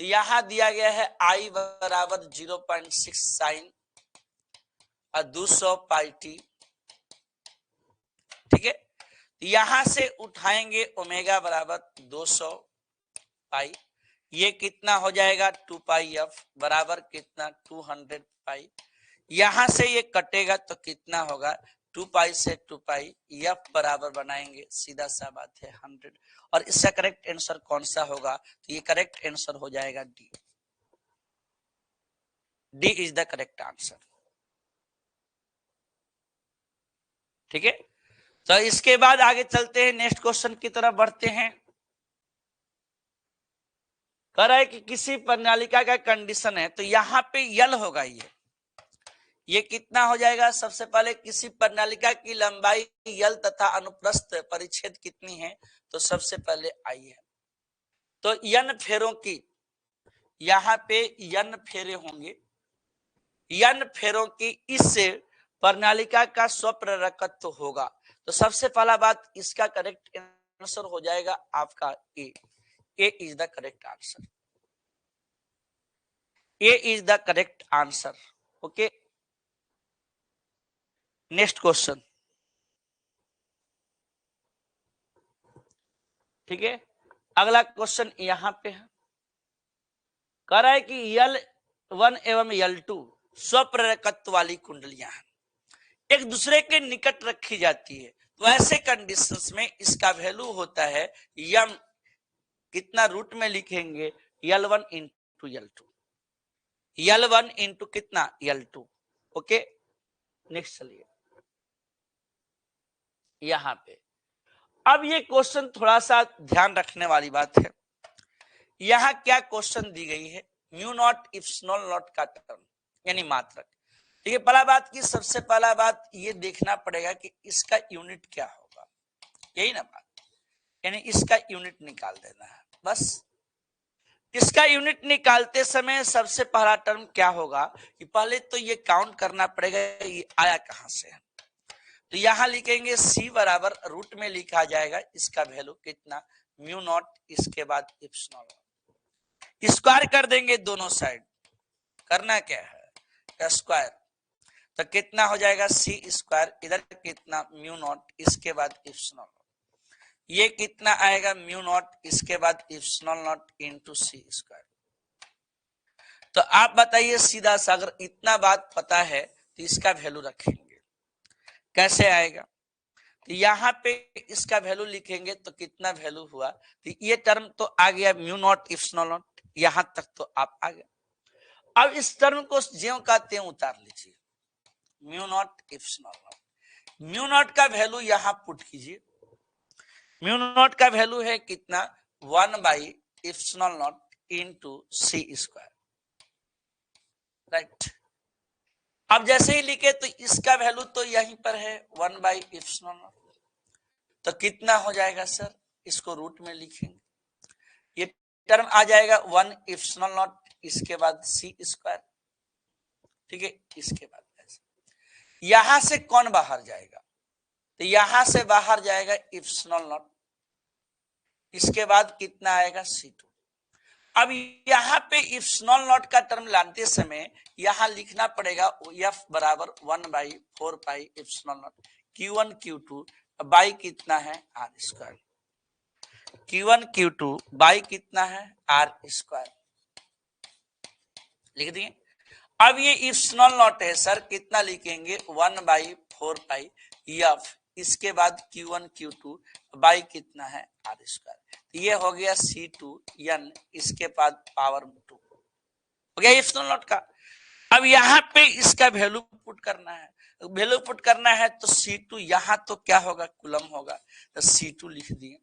तो यहां दिया गया है आई बराबर 0.6 साइन और 200 पाई टी। ठीक है, यहां से उठाएंगे ओमेगा बराबर 200 पाई, ये कितना हो जाएगा? 2 पाई एफ बराबर कितना? 200 पाई। यहां से ये कटेगा तो कितना होगा? 2 पाई से 2 पाई, एफ बराबर बनाएंगे, सीधा सा बात है 100। और इसका करेक्ट आंसर कौन सा होगा? तो ये करेक्ट आंसर हो जाएगा D. D is the correct answer. ठीक है, तो इसके बाद आगे चलते हैं, नेक्स्ट क्वेश्चन की तरफ बढ़ते हैं। कह रहा है कि किसी प्रणालिका का कंडीशन है, तो यहाँ पे यल होगा, ये कितना हो जाएगा? सबसे पहले किसी प्रणालिका की लंबाई यल तथा अनुप्रस्थ परिच्छेद कितनी है? तो सबसे पहले आई है, तो n फेरों की, यहाँ पे n फेरे होंगे, n फेरों की इस प्रणालिका का स्वप्रेरकत्व होगा। तो सबसे पहला बात, इसका करेक्ट आंसर हो जाएगा आपका A is the correct answer, A is the correct answer. Okay, next question, ठीक है। अगला क्वेश्चन यहां पे है, कह रहा है कि L1 एवं L2 स्वप्रेरकत्व वाली कुंडलियां हैं, एक दूसरे के निकट रखी जाती है, तो ऐसे कंडीशंस में इसका वैल्यू होता है यम, कितना रूट में लिखेंगे? L1 into L2, L1 into कितना? L2। ओके, नेक्स्ट चलिए यहां पे। अब ये क्वेश्चन थोड़ा सा ध्यान रखने वाली बात है, यहां क्या क्वेश्चन दी गई है? म्यू नॉट इप्सिलॉन नॉट का टर्म, यानी मात्रक। ठीक है, पहला बात की, सबसे पहला बात ये देखना पड़ेगा कि इसका यूनिट क्या होगा, यही ना बात, यानी इसका यूनिट निकाल देना है बस। इसका यूनिट निकालते समय सबसे पहला टर्म क्या होगा कि पहले तो ये काउंट करना पड़ेगा ये आया कहां से है, तो यहां लिखेंगे c बराबर रूट में लिखा जाएगा इसका वैल्यू कितना? म्यू नॉट, इसके बाद इप्सिलॉन, स्क्वायर कर देंगे दोनों साइड, करना क्या है? स्क्वायर, तो कितना हो जाएगा? c स्क्वायर, इधर कितना? म्यू नॉट, इसके बाद इप्सिलॉन, ये कितना आएगा? म्यू नॉट, इसके बाद epsilon naught into c square. तो आप बताइए सीधा सा, अगर इतना बात पता है तो इसका वैल्यू रखेंगे, कैसे आएगा? तो यहाँ पे इसका वैल्यू लिखेंगे तो कितना वैल्यू हुआ? तो ये टर्म तो आ गया म्यू नॉट इप्सिलॉन नॉट, यहां तक तो आप आ गया। अब इस टर्म को ज्यों का त्यों उतार लीजिए, mu naught epsilon naught, mu naught का वैल्यू यहां पुट कीजिए, म्यू नॉट का वैल्यू है कितना? 1 by epsilon naught into C square, right. अब जैसे ही लिखे तो इसका वैल्यू तो यहीं पर है 1 बाई इप्सिलॉन नॉट, तो कितना हो जाएगा सर? इसको रूट में लिखेंगे, ये टर्म आ जाएगा 1 इप्सिलॉन नॉट, इसके बाद सी स्क्वायर, ठीक है। इसके बाद ऐसे यहां से कौन बाहर जाएगा? तो यहां से बाहर जाएगा इप्सिलॉन नॉट, इसके बाद कितना आएगा? C2। अब यहां पे इप्सिलॉन नॉट का टर्म लाते समय यहां लिखना पड़ेगा F बराबर 1 by 4 pi epsilon not Q1 Q2 by कितना है? R square, Q1 Q2 by कितना है? R स्क्वायर, लिख दिए। अब ये इप्सिलॉन नॉट है सर, कितना लिखेंगे? 1 बाई 4 पाई F, इसके बाद Q1 Q2 बाई कितना है? R स्क्वायर, ये हो गया C2N, इसके बाद पावर 2 हो गया इप्सिलॉन नॉट का। अब यहाँ पे इसका वैल्यू पुट करना है, वैल्यू पुट करना है तो C2 यहाँ तो क्या होगा? कूलम होगा, तो C2 लिख दिए,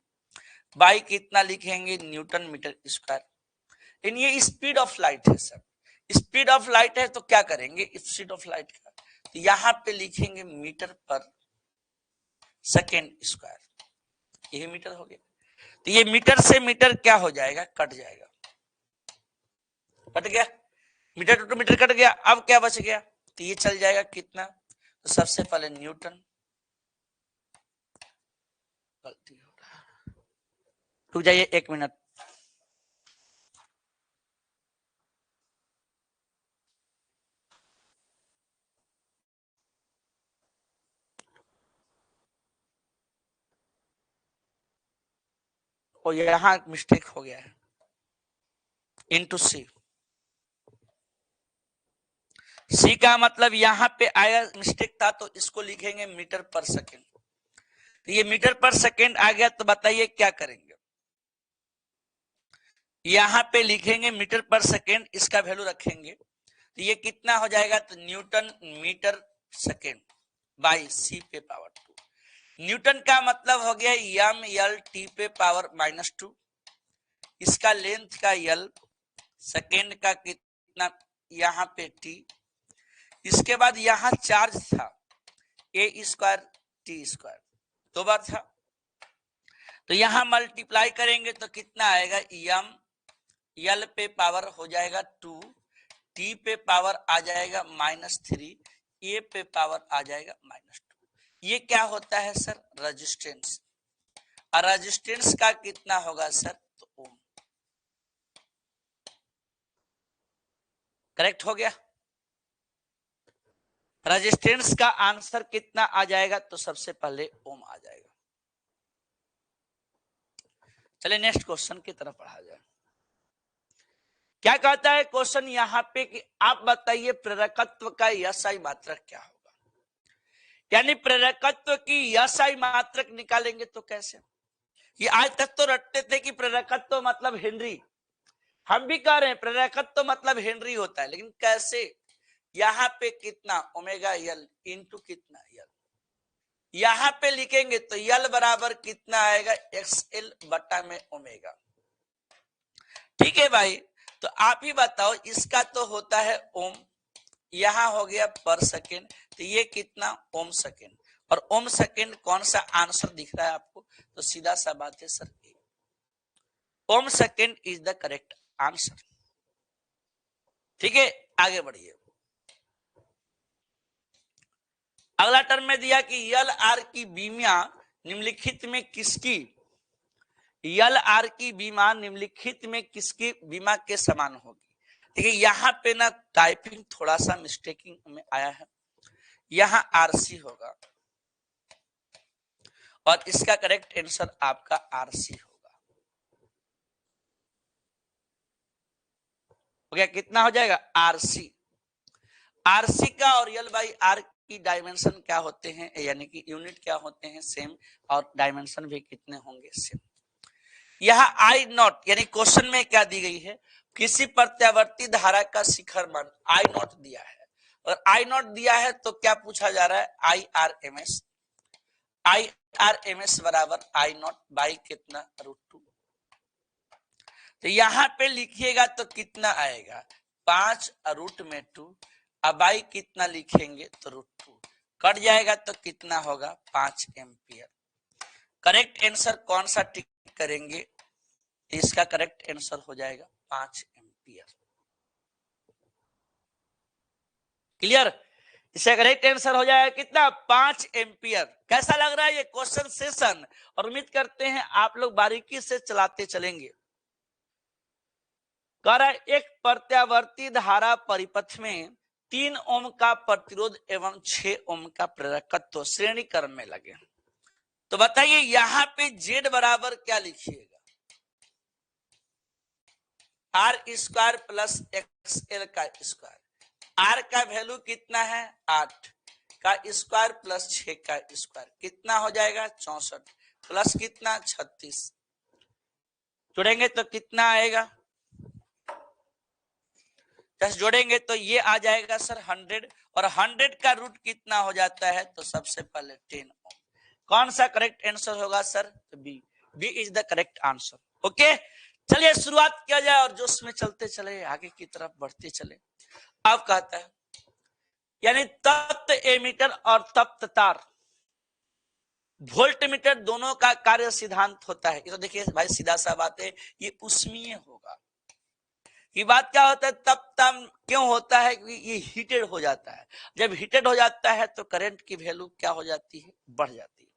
बाई कितना लिखेंगे? Newton metre square. इन ये स्पीड ऑफ लाइट है सर, स्पीड ऑफ लाइट है तो क्या करेंगे? स्पीड ऑफ लाइट का तो यहाँ पे लिखेंगे मीटर पर सेकेंड स्क्वायर, यही मीटर हो गया। तो ये मीटर से मीटर क्या हो जाएगा? कट जाएगा, कट गया, मीटर टू मीटर कट गया। अब क्या बच गया? तो ये चल जाएगा कितना? तो सबसे पहले न्यूटन, गलती हो रहा है, रुक जाइए 1 मिनट, और यहां मिस्टेक हो गया है, इंटू सी, सी का मतलब यहां पे आया मिस्टेक था तो इसको लिखेंगे मीटर पर सेकेंड। तो ये मीटर पर सेकेंड आ गया, तो बताइए क्या करेंगे? यहां पे लिखेंगे मीटर पर सेकेंड, इसका वैल्यू रखेंगे, तो ये कितना हो जाएगा? तो न्यूटन मीटर सेकेंड बाई सी पे पावर 2। न्यूटन का मतलब हो गया M L T पे पावर -2, इसका लेंथ का यल, सेकेंड का कितना यहाँ पे टी, इसके बाद यहाँ चार्ज था ए स्क्वायर टी स्क्वायर, 2 बार था, तो यहां मल्टीप्लाई करेंगे तो कितना आएगा, यम यल पे पावर हो जाएगा 2, टी पे पावर आ जाएगा -3, ए पे पावर आ जाएगा -2। ये क्या होता है सर, रेजिस्टेंस। और रेजिस्टेंस का कितना होगा सर, तो ओम। करेक्ट हो गया। रेजिस्टेंस का आंसर कितना आ जाएगा, तो सबसे पहले ओम आ जाएगा। चलिए नेक्स्ट क्वेश्चन की तरफ पढ़ा जाए। क्या कहता है क्वेश्चन यहां पे कि आप बताइए प्रेरकत्व का एसआई मात्रक क्या होगा। यानी प्रेरकत्व की एसआई मात्रक निकालेंगे तो कैसे। ये आज तक तो रटते थे कि प्रेरकत्व मतलब हेनरी, हम भी कह रहे हैं प्रेरकत्व मतलब हेनरी होता है, लेकिन कैसे। यहां पे कितना ओमेगा यल इंटू कितना यल, यहां पे लिखेंगे तो यल बराबर कितना आएगा, XL बटा में ओमेगा। ठीक है भाई, तो आप ही बताओ, इसका तो होता है ओम, यहां हो गया पर सेकेंड, तो ये कितना ओम सेकेंड, और ओम सेकेंड कौन सा आंसर दिख रहा है आपको, तो सीधा सा बात है sir, ohm second is the correct answer. ठीक है, आगे बढ़िए। अगला टर्म में दिया कि यल आर की बीमा निम्नलिखित में किसकी, यल आर की बीमा निम्नलिखित में किसकी बीमा के समान होगी। देखिए यहां पे ना टाइपिंग थोड़ा सा मिस्टेकिंग में आया है, यहां आरसी होगा और इसका करेक्ट आंसर आपका आरसी होगा। हो गया, कितना हो जाएगा, आरसी। आरसी का और यल बाई आर की डायमेंशन क्या होते हैं, यानी कि यूनिट क्या होते हैं, सेम, और डायमेंशन भी कितने होंगे, सेम। यह आई नॉट यानी क्वेश्चन में क्या दी गई है, किसी प्रत्यावर्ती धारा का शिखर मान आई नॉट दिया है, और आई नॉट दिया है तो क्या पूछा जा रहा है, I R M S. I R M S बराबर आई नॉट बाई कितना, √2। तो यहां पे लिखिएगा तो कितना आएगा, 5 रूट में 2, अब बाई कितना लिखेंगे तो √2, कट जाएगा तो कितना होगा, 5 एम्पियर। करेक्ट आंसर कौन सा टिक करेंगे, इसका करेक्ट आंसर हो जाएगा 5 एम्पियर। क्लियर, इसका करेक्ट आंसर हो जाएगा कितना, 5 एम्पियर। कैसा लग रहा है ये क्वेश्चन सेशन, और उम्मीद करते हैं आप लोग बारीकी से चलाते चलेंगे। कह रहा है एक प्रत्यावर्ती धारा परिपथ में 3 ओम का प्रतिरोध एवं 6 ओम का प्रेरकत्व श्रेणी क्रम में लगे, तो बताइए यहां पे जेड बराबर क्या लिखिएगा, आर स्क्वायर प्लस XL का स्क्वायर। आर का वैल्यू कितना है, 8 का स्क्वायर प्लस 6 का स्क्वायर, कितना हो जाएगा 64, प्लस कितना 36, जोड़ेंगे तो कितना आएगा, जोड़ेंगे तो ये आ जाएगा सर 100, और 100 का रूट कितना हो जाता है, तो सबसे पहले 10 ओम। कौन सा करेक्ट आंसर होगा सर, तो B, B is the correct answer. Okay, चलिए शुरुआत किया जाए और जो उसमें चलते चले आगे की तरफ बढ़ते चले। अब कहता है यानी तप्त एमीटर और तप्त तार वोल्ट मीटर दोनों का कार्य सिद्धांत होता है। ये तो देखिए भाई सीधा सा बात है, ये उष्मीय होगा। ये बात क्या होता है, तब क्यों होता है, कि ये हीटेड हो जाता है। जब हीटेड हो जाता है तो करंट की वैल्यू क्या हो जाती है, बढ़ जाती है।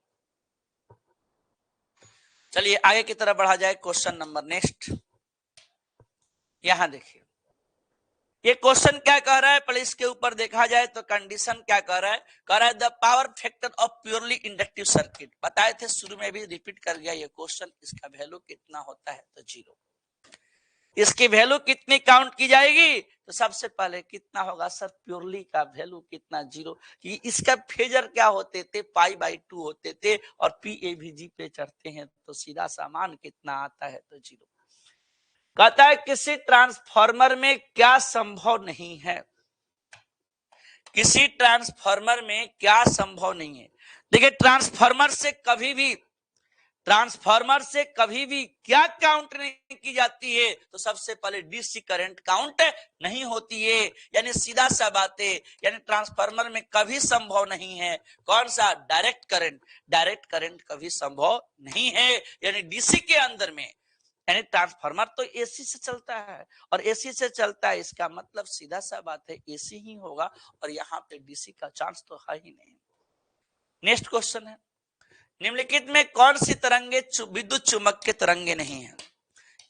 चलिए आगे की तरफ बढ़ा जाए। क्वेश्चन नंबर नेक्स्ट, यहां देखिए ये क्वेश्चन क्या कह रहा है, पहले इसके ऊपर देखा जाए तो कंडीशन क्या कह रहा है, कह रहा है the power factor of purely inductive circuit. बताए थे शुरू में भी, रिपीट कर गया ये क्वेश्चन। इसका वैल्यू कितना होता है, तो 0। इसकी वैल्यू कितनी काउंट की जाएगी, तो सबसे पहले कितना होगा सर, प्योरली का वैल्यू कितना, 0। इसका फेजर क्या होते थे, π/2 होते थे, और PAVG पे चढ़ते हैं तो सीधा सामान कितना आता है, तो 0। कहता है किसी ट्रांसफार्मर में क्या संभव नहीं है, किसी ट्रांसफार्मर में क्या संभव नहीं है। देखिए ट्रांसफार्मर से कभी भी ट्रांसफार्मर से कभी भी क्या काउंट नहीं की जाती है, तो सबसे पहले डीसी करंट काउंट नहीं होती है। यानी सीधा सा बात है, यानी ट्रांसफार्मर में कभी संभव नहीं है कौन सा, डायरेक्ट करंट। डायरेक्ट करंट कभी संभव नहीं है यानी डीसी के अंदर में। यानी ट्रांसफार्मर तो एसी से चलता है, और एसी से चलता है, इसका मतलब सीधा सा बात है एसी ही होगा, और यहाँ पे डीसी का चांस तो है ही नहीं। नेक्स्ट क्वेश्चन है, निम्नलिखित में कौन सी तरंगे विद्युत चुंबकीय तरंगे नहीं है?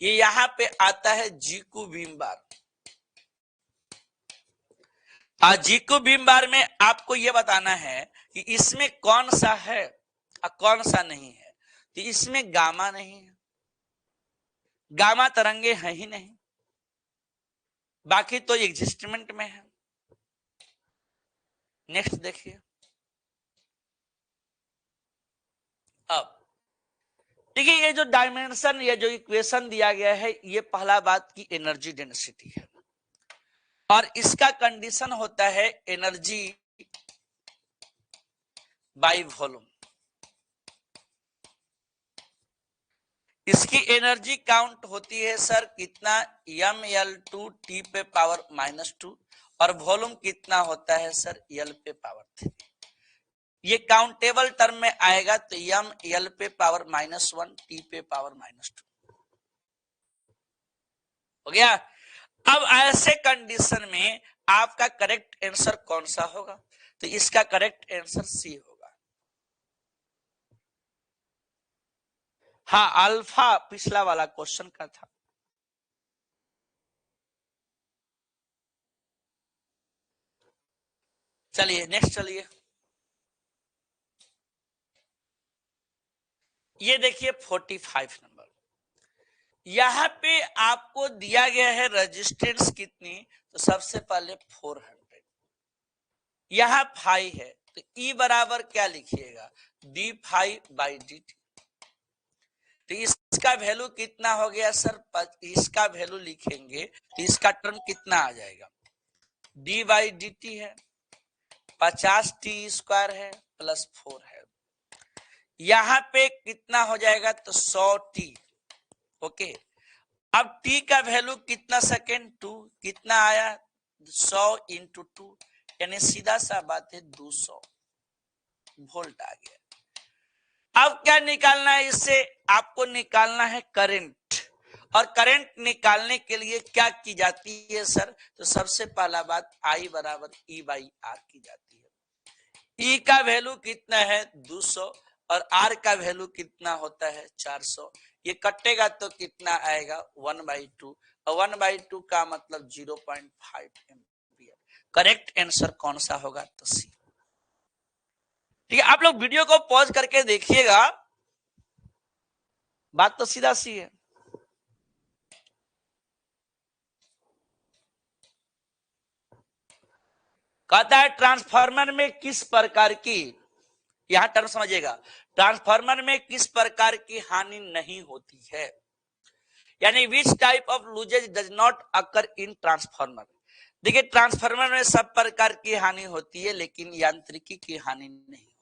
ये यहाँ पे आता है जीकू बीम बार। जीकू बीम बार में आपको ये बताना है कि इसमें कौन सा है और कौन सा नहीं है। तो इसमें गामा नहीं है, गामा तरंगे है ही नहीं, बाकी तो एग्जिस्टमेंट में है। नेक्स्ट देखिए, अब देखिए ये जो डायमेंशन, ये जो इक्वेशन दिया गया है, ये पहला बात की एनर्जी डेंसिटी है, और इसका कंडीशन होता है एनर्जी बाय वॉल्यूम। इसकी एनर्जी काउंट होती है सर कितना, ml2 t पे पावर -2, और वॉल्यूम कितना होता है सर l पे पावर 3। ये काउंटेबल टर्म में आएगा तो ml पे पावर -1 t पे पावर -2 हो गया। अब ऐसे कंडीशन में आपका करेक्ट आंसर कौन सा होगा? तो इसका करेक्ट आंसर सी होगा। हाँ, अल्फा पिछला वाला क्वेश्चन का था। चलिए नेक्स्ट, चलिए ये देखिए 45 नंबर। यहां पे आपको दिया गया है रेजिस्टेंस कितनी, तो सबसे पहले 400, यहां फाई है, तो ई बराबर क्या लिखिएगा, D phi by D T. तो इसका वैल्यू कितना हो गया सर, इसका वैल्यू लिखेंगे तो इसका टर्म कितना आ जाएगा, डी बाई डी टी है, 50t² है प्लस 4 है, यहां पे कितना हो जाएगा तो 100t। ओके, अब t का वैल्यू कितना सेकेंड, 2, कितना आया 100 इंटू 2, यानी सीधा सा बात है 200 वोल्ट आ गया। अब क्या निकालना है इससे, आपको निकालना है करंट, और करंट निकालने के लिए क्या की जाती है सर, तो सबसे पहला बात I बराबर E बाई आर की जाती है। E का वैल्यू कितना है 200, और R का वैल्यू कितना होता है 400। ये कटेगा तो कितना आएगा 1/2, और 1/2 का मतलब 0.5 एम्पियर। करेक्ट आंसर कौन सा होगा, तो सी। ठीक है, आप लोग वीडियो को पॉज करके देखिएगा, बात तो सीधा सी है। कहता है ट्रांसफार्मर में किस प्रकार की, यहां टर्म समझिएगा, ट्रांसफार्मर में किस प्रकार की हानि नहीं होती है, यानी which type of loses does not occur in transformer. देखिए ट्रांसफार्मर में सब प्रकार की हानि होती है, लेकिन यांत्रिकी की हानि नहीं होती है।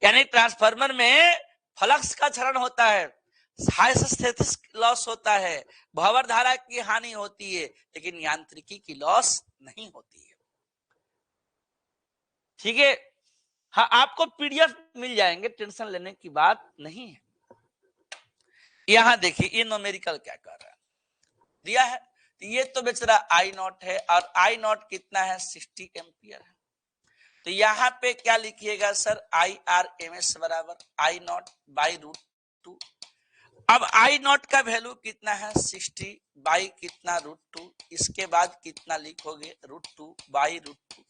यानी ट्रांसफार्मर में फ्लक्स का क्षरण होता है, हाइस्टेरेसिस लॉस होता है, भंवर धारा की हानि होती है, लेकिन यांत्रिकी की लॉस नहीं होती है। ठीक है, हाँ आपको पीडीएफ मिल जाएंगे, टेंशन लेने की बात नहीं है। यहां देखिए ये न्यूमेरिकल क्या कर रहा है, दिया है, ये तो बेचारा आई नॉट है, और आई नॉट कितना है 60 एम्पियर है। तो यहाँ पे क्या लिखिएगा sir, I R M S बराबर आई नॉट बाई √2। अब आई नॉट का वैल्यू कितना है 60 बाई कितना √2, इसके बाद कितना लिखोगे √2 बाई √2।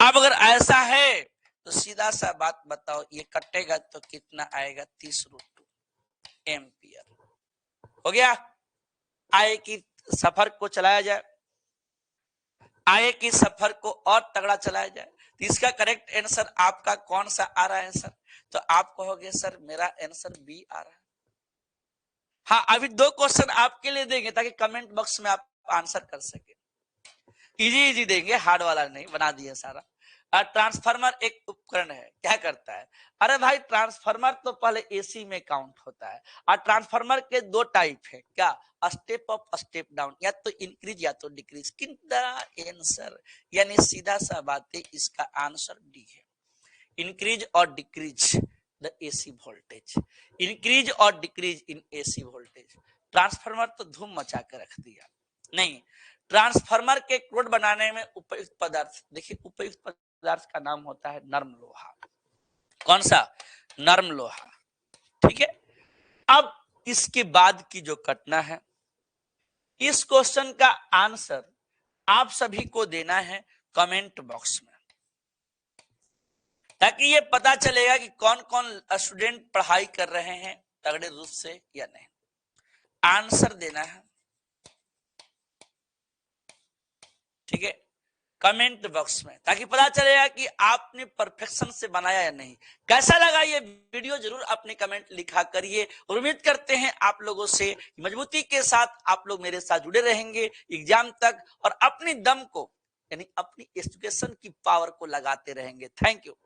अब अगर ऐसा है तो सीधा सा बात बताओ, ये कटेगा तो कितना आएगा 30√2 एम्पियर। हो गया, आए की सफर को चलाया जाए, आए की सफर को और तगड़ा चलाया जाए, तो इसका करेक्ट आंसर आपका कौन सा आ रहा है सर, तो आप कहोगे सर मेरा आंसर बी आ रहा है। हाँ, अभी 2 क्वेश्चन आपके लिए देंगे ताकि कमेंट बॉक्स में आप आंसर कर सके, इजी इजी देंगे, हार्ड वाला नहीं बना दिया सारा। और ट्रांसफार्मर एक उपकरण है, क्या करता है? अरे भाई ट्रांसफार्मर तो पहले एसी में काउंट होता है, और ट्रांसफार्मर के दो टाइप है, क्या? स्टेप अप स्टेप डाउन, या तो इंक्रीज या तो डिक्रीज। किन द आंसर, यानी सीधा सा बात है, इसका आंसर डी है, इंक्रीज और decrease the AC voltage, increase और decrease in AC voltage. Transformer तो धूम मचा के रख दिया। नहीं, ट्रांसफार्मर के कोड बनाने में उपयुक्त पदार्थ, देखिए उपयुक्त पदार्थ का नाम होता है नर्म लोहा। कौन सा? नर्म लोहा। ठीक है, अब इसके बाद की जो घटना है, इस क्वेश्चन का आंसर आप सभी को देना है कमेंट बॉक्स में, ताकि ये पता चलेगा कि कौन कौन स्टूडेंट पढ़ाई कर रहे हैं तगड़े रूप से या नहीं। आंसर देना है, ठीक है, कमेंट बॉक्स में, ताकि पता चलेगा कि आपने परफेक्शन से बनाया या नहीं। कैसा लगा ये वीडियो जरूर अपने कमेंट लिखा करिए, और उम्मीद करते हैं आप लोगों से मजबूती के साथ आप लोग मेरे साथ जुड़े रहेंगे एग्जाम तक, और अपनी दम को यानी अपनी एजुकेशन की पावर को लगाते रहेंगे। Thank you.